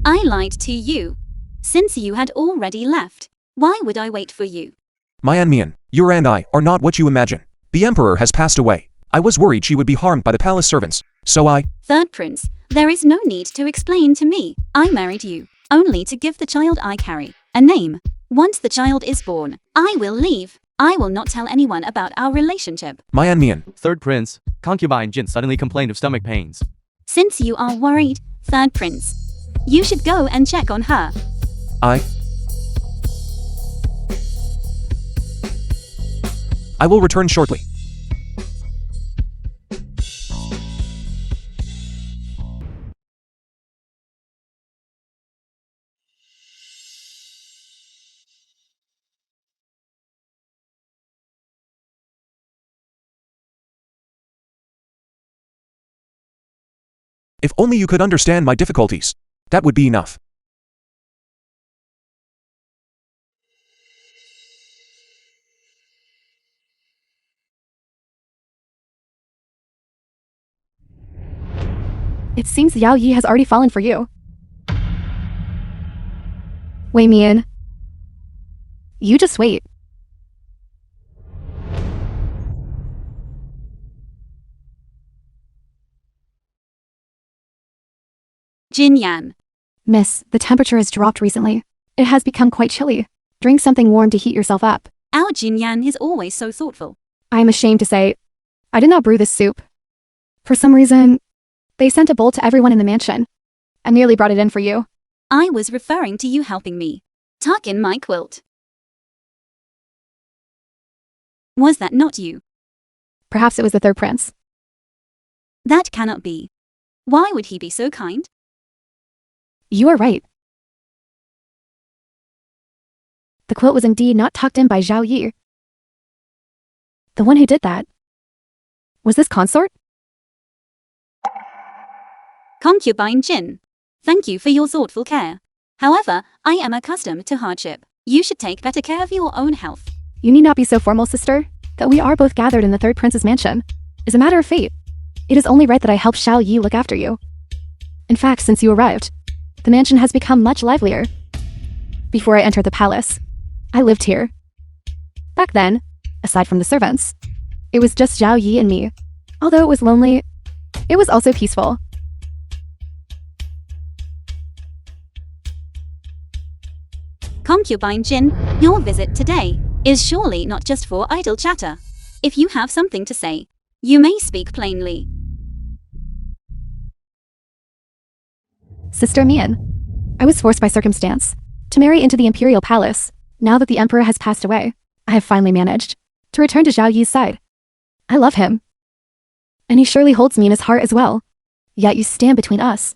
I lied to you. Since you had already left, why would I wait for you? Mian, you and I are not what you imagine. The emperor has passed away. I was worried she would be harmed by the palace servants, so I— Third prince, there is no need to explain to me. I married you, only to give the child I carry a name. Once the child is born, I will leave. I will not tell anyone about our relationship. Mian. Third prince, concubine Jin suddenly complained of stomach pains. Since you are worried, third prince, you should go and check on her. I will return shortly. If only you could understand my difficulties. That would be enough. It seems Yao Yi has already fallen for you. Wei Mian. You just wait. Jin Yan. Miss, the temperature has dropped recently. It has become quite chilly. Drink something warm to heat yourself up. Our Jin Yan is always so thoughtful. I am ashamed to say, I did not brew this soup. For some reason, they sent a bowl to everyone in the mansion. I nearly brought it in for you. I was referring to you helping me tuck in my quilt. Was that not you? Perhaps it was the third prince. That cannot be. Why would he be so kind? You are right. The quilt was indeed not tucked in by Zhao Yi. The one who did that. Was this consort? Concubine Jin. Thank you for your thoughtful care. However, I am accustomed to hardship. You should take better care of your own health. You need not be so formal, sister. That we are both gathered in the third prince's mansion is a matter of fate. It is only right that I help Zhao Yi look after you. In fact, since you arrived, the mansion has become much livelier. Before I entered the palace, I lived here. Back then, aside from the servants, it was just Zhao Yi and me. Although it was lonely, it was also peaceful. Concubine Jin, your visit today is surely not just for idle chatter. If you have something to say, you may speak plainly. Sister Mian, I was forced by circumstance to marry into the imperial palace. Now that the emperor has passed away, I have finally managed to return to Zhao Yi's side. I love him. And he surely holds me in his heart as well. Yet you stand between us.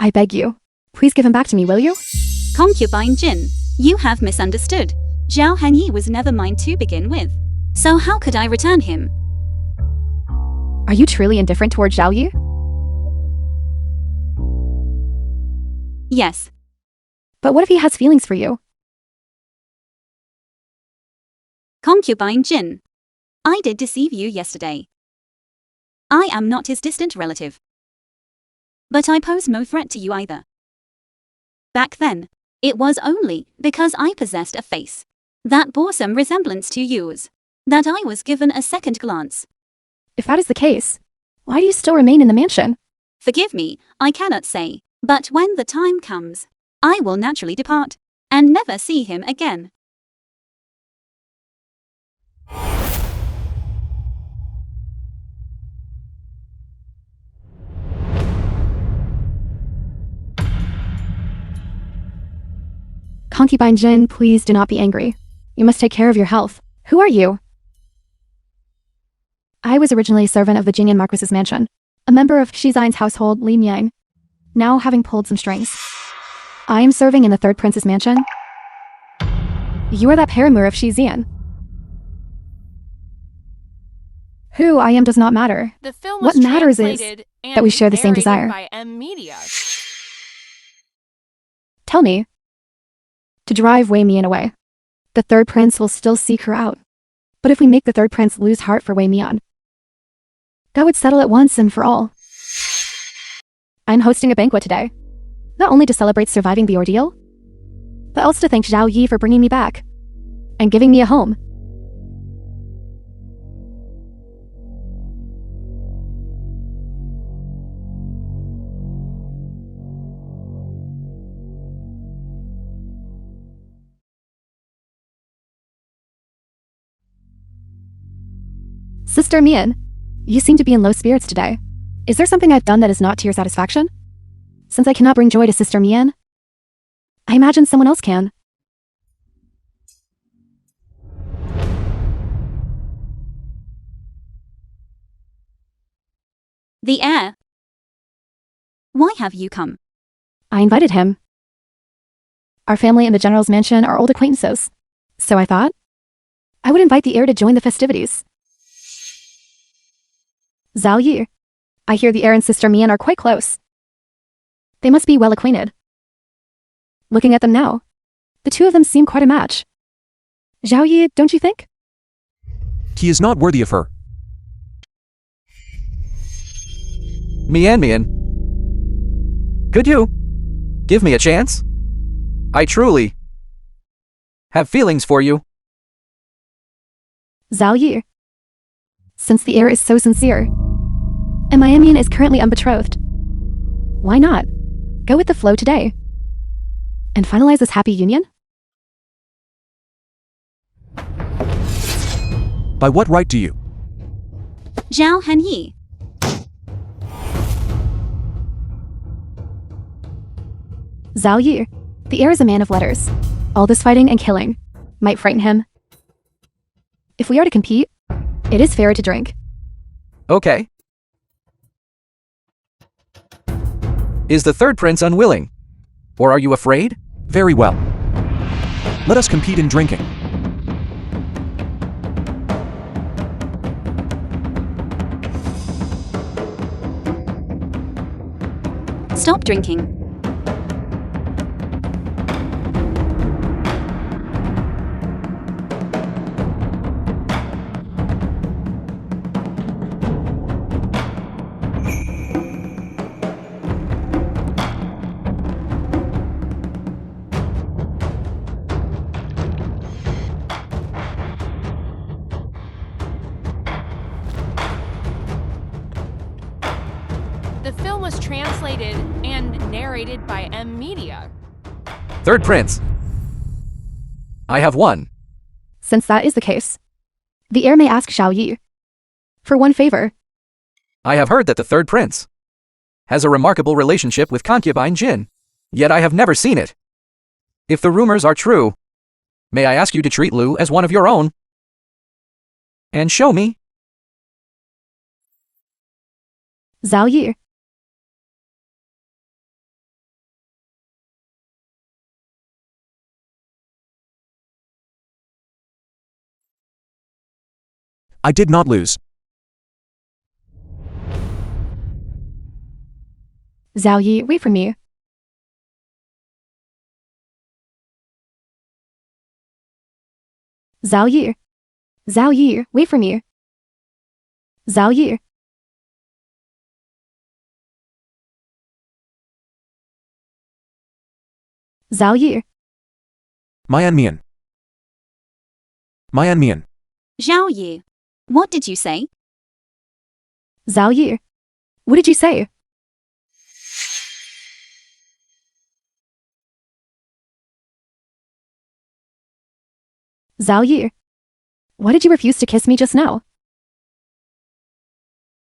I beg you, please give him back to me, will you? Concubine Jin, you have misunderstood. Zhao Hengyi was never mine to begin with. So how could I return him? Are you truly indifferent toward Zhao Yi? Yes. But what if he has feelings for you? Concubine Jin, I did deceive you yesterday. I am not his distant relative. But I pose no threat to you either. Back then, it was only because I possessed a face that bore some resemblance to yours that I was given a second glance. If that is the case, why do you still remain in the mansion? Forgive me, I cannot say. But when the time comes, I will naturally depart and never see him again. Concubine Jin, please do not be angry. You must take care of your health. Who are you? I was originally a servant of the Jingyan Marquis's mansion, a member of Shizine's household, Li Miang. Now having pulled some strings, I am serving in the third prince's mansion. You are that paramour of Shizian. Who I am does not matter. The film What was matters is translated that we share the same and desire. narrated by M Media. Tell me. To drive Wei Mian away. The third prince will still seek her out. But if we make the third prince lose heart for Wei Mian, that would settle it once and for all. I'm hosting a banquet today, not only to celebrate surviving the ordeal, but also to thank Zhao Yi for bringing me back and giving me a home. Sister Mian, you seem to be in low spirits today. Is there something I've done that is not to your satisfaction? Since I cannot bring joy to Sister Mian, I imagine someone else can. The heir. Why have you come? I invited him. Our family and the general's mansion are old acquaintances, so I thought I would invite the heir to join the festivities. Zhao Yi, I hear the heir and Sister Mian are quite close. They must be well acquainted. Looking at them now, the two of them seem quite a match. Zhao Yi, don't you think? He is not worthy of her. Mian. Could you give me a chance? I truly have feelings for you. Zhao Yi, since the heir is so sincere, and my Mian is currently unbetrothed, why not go with the flow today and finalize this happy union? By what right do you? Zhao Hanyi. Zhao Yi, the heir is a man of letters. All this fighting and killing might frighten him. If we are to compete, it is fair to drink. Okay. Is the third prince unwilling? Or are you afraid? Very well. Let us compete in drinking. Stop drinking. The film was translated and narrated by M Media. Third prince. I have won. Since that is the case, the heir may ask Zhao Yi for one favor. I have heard that the third prince has a remarkable relationship with concubine Jin, yet I have never seen it. If the rumors are true, may I ask you to treat Lu as one of your own and show me? Zhao Yi, I did not lose. Zhao Yi, wait for me. Zhao Yi. Zhao Yi, wait for me. Zhao Yi. Zhao Yi. Mian Mian. Mian Mian. Zhao Yi. What did you say? Zhao Yi. What did you say? Zhao Yi. Why did you refuse to kiss me just now?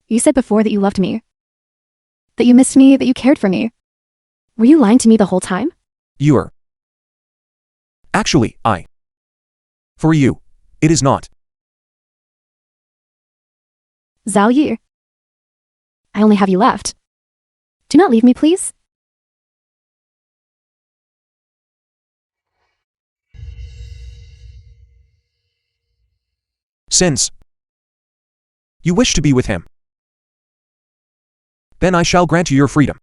You said before that you loved me. That you missed me, that you cared for me. Were you lying to me the whole time? You're. Actually, For you, it is not. Zhao Yi. I only have you left. Do not leave me, please. Since you wish to be with him, then I shall grant you your freedom.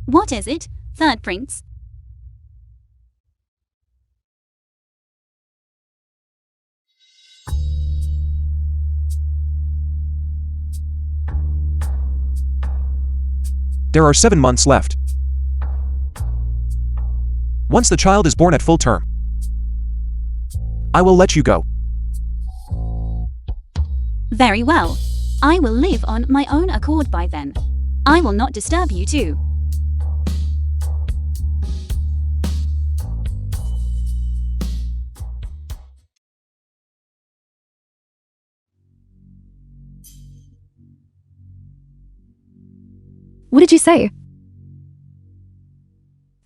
What is it, third prince? There are 7 months left. Once the child is born at full term, I will let you go. Very well. I will live on my own accord by then. I will not disturb you too. What did you say?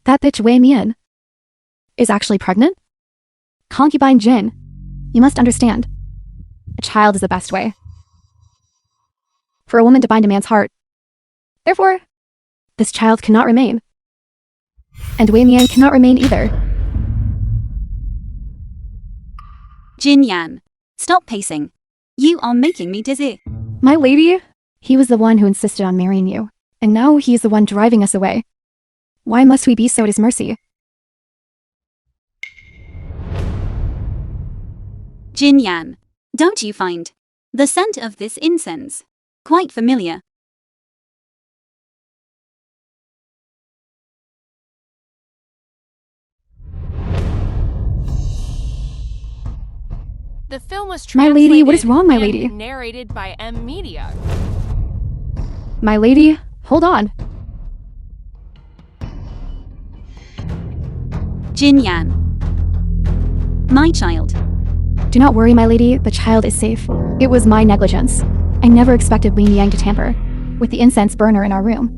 That bitch Wei Mian is actually pregnant? Concubine Jin, you must understand. A child is the best way for a woman to bind a man's heart. Therefore, this child cannot remain. And Wei Mian cannot remain either. Jin Yan, stop pacing. You are making me dizzy. My lady, he was the one who insisted on marrying you. And now he is the one driving us away. Why must we be so at his mercy? Jin Yan, don't you find the scent of this incense quite familiar? The film was My translated lady, what is wrong, my and lady? narrated by M Media. My lady, hold on. Jin Yan, my child. Do not worry, my lady, the child is safe. It was my negligence. I never expected Wei Yang to tamper with the incense burner in our room.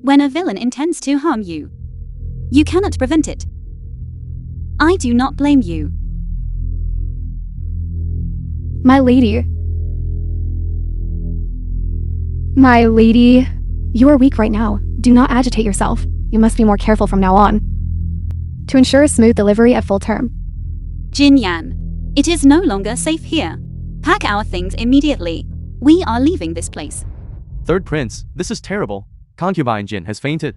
When a villain intends to harm you, you cannot prevent it. I do not blame you. My lady. My lady, you are weak right now. Do not agitate yourself. You must be more careful from now on to ensure a smooth delivery at full term. Jin Yan, it is no longer safe here. Pack our things immediately. We are leaving this place. Third prince, this is terrible. Concubine Jin has fainted.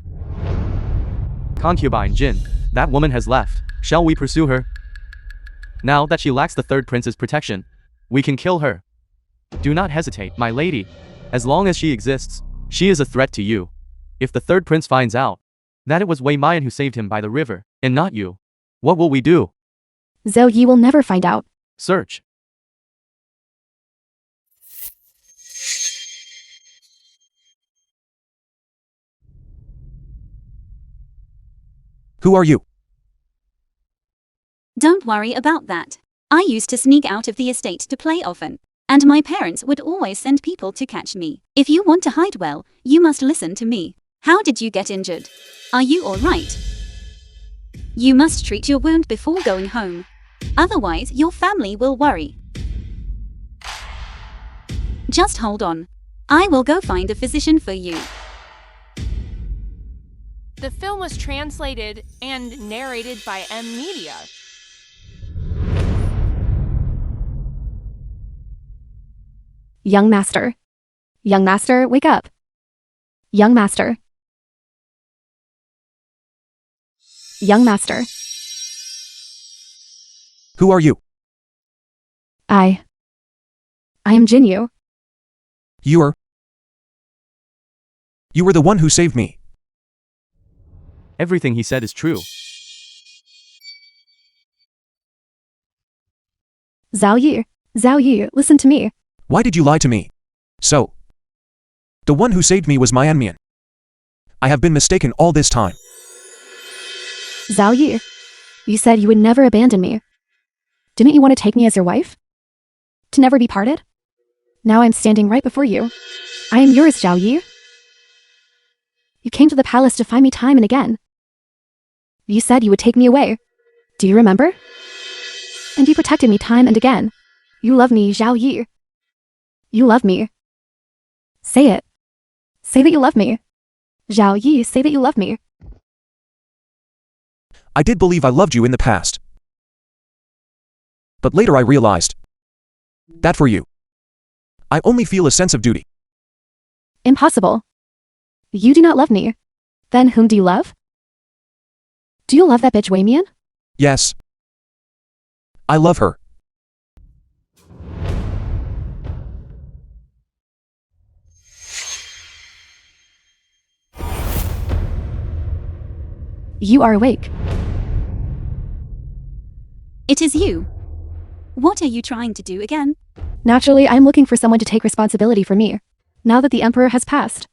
Concubine Jin, that woman has left. Shall we pursue her? Now that she lacks the third prince's protection, we can kill her. Do not hesitate, my lady. As long as she exists, she is a threat to you. If the third prince finds out that it was Wei Mian who saved him by the river, and not you, what will we do? Zhao Yi will never find out. Search. Who are you? Don't worry about that. I used to sneak out of the estate to play often, and my parents would always send people to catch me. If you want to hide well, you must listen to me. How did you get injured? Are you all right? You must treat your wound before going home. Otherwise, your family will worry. Just hold on. I will go find a physician for you. The film was translated and narrated by M Media. Young master. Young master, wake up. Young master. Young master. Who are you? I am Jinyu. You were the one who saved me. Everything he said is true. Zhao Yi, listen to me. Why did you lie to me? So, the one who saved me was my Anmian. I have been mistaken all this time. Zhao Yi, you said you would never abandon me. Didn't you want to take me as your wife? To never be parted? Now I'm standing right before you. I am yours, Zhao Yi. You came to the palace to find me time and again. You said you would take me away. Do you remember? And you protected me time and again. You love me, Zhao Yi. You love me. Say it. Say that you love me. Zhao Yi, say that you love me. I did believe I loved you in the past. But later I realized that for you, I only feel a sense of duty. Impossible. You do not love me. Then whom do you love? Do you love that bitch Wei Mian? Yes. I love her. You are awake. It is you. What are you trying to do again? Naturally, I am looking for someone to take responsibility for me. Now that the emperor has passed,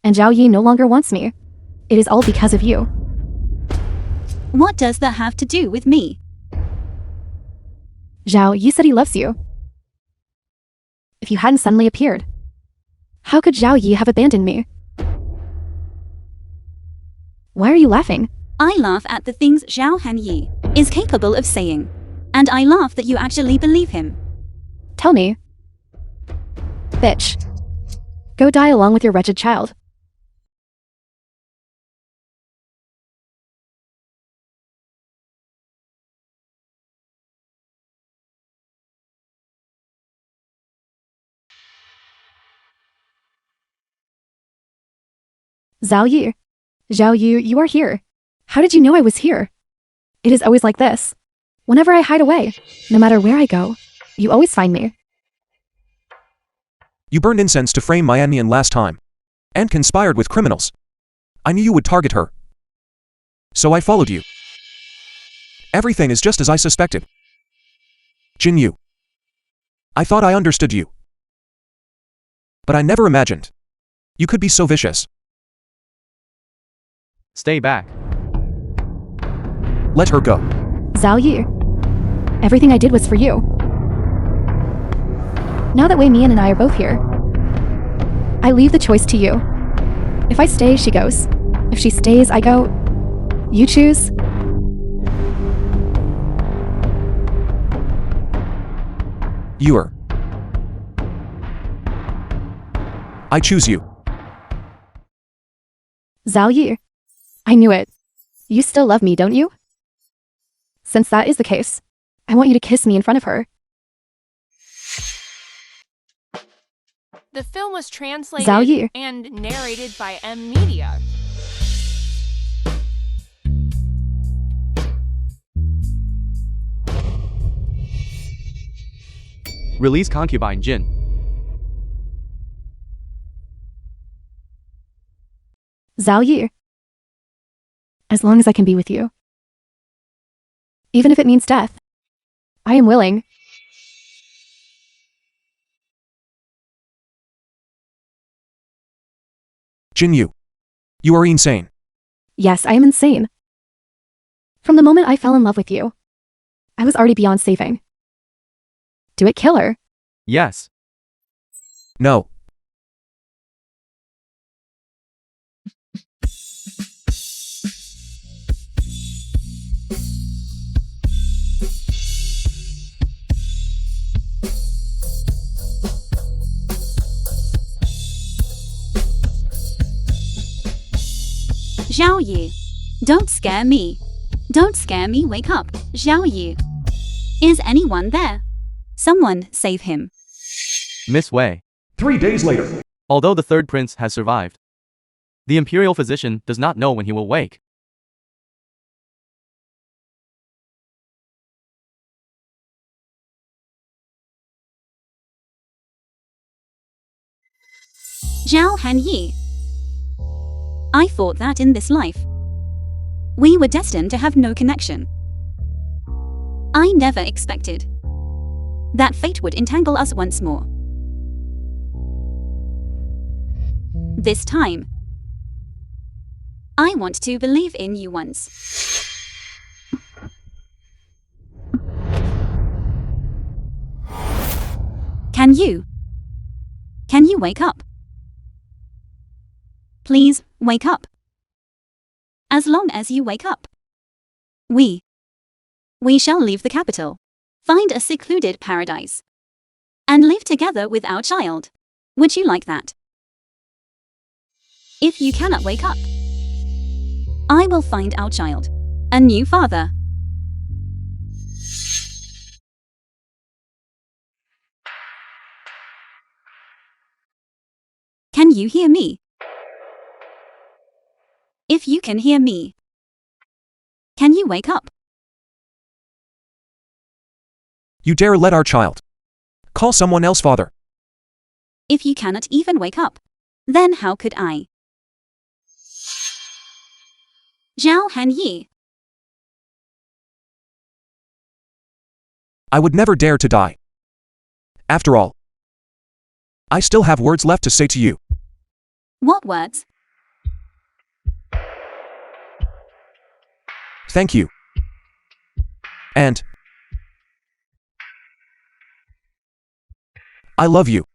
and Zhao Yi no longer wants me, it is all because of you. What does that have to do with me? Zhao Yi said he loves you. If you hadn't suddenly appeared, how could Zhao Yi have abandoned me? Why are you laughing? I laugh at the things Zhao Hanyi is capable of saying. And I laugh that you actually believe him. Tell me. Bitch. Go die along with your wretched child. Zhao Yi. Zhao Yu, you are here. How did you know I was here? It is always like this. Whenever I hide away, no matter where I go, you always find me. You burned incense to frame my Anmian last time, and conspired with criminals. I knew you would target her. So I followed you. Everything is just as I suspected. Jin Yu. I thought I understood you. But I never imagined you could be so vicious. Stay back. Let her go. Zhao Yi. Everything I did was for you. Now that Wei Mian and I are both here, I leave the choice to you. If I stay, she goes. If she stays, I go. You choose. You are. I choose you. Zhao Yi. I knew it. You still love me, don't you? Since that is the case, I want you to kiss me in front of her. The film was translated Zhao Yi. and narrated by M Media. Release concubine Jin. Zhao Yi. As long as I can be with you. Even if it means death. I am willing. Jin Yu. You are insane. Yes, I am insane. From the moment I fell in love with you, I was already beyond saving. Do it kill her? Yes. No. Zhao Yi. Don't scare me. Don't scare me, wake up. Zhao Yi. Is anyone there? Someone save him. Miss Wei. 3 days later. Although the third prince has survived, the imperial physician does not know when he will wake. Zhao Hanyi. I thought that in this life, we were destined to have no connection. I never expected that fate would entangle us once more. This time, I want to believe in you once. Can you wake up? Please, wake up. As long as you wake up, we shall leave the capital, find a secluded paradise, and live together with our child. Would you like that? If you cannot wake up, I will find our child a new father. Can you hear me? If you can hear me, can you wake up? You dare let our child call someone else father? If you cannot even wake up, then how could I? Zhao Han Yi. I would never dare to die. After all, I still have words left to say to you. What words? Thank you. And I love you.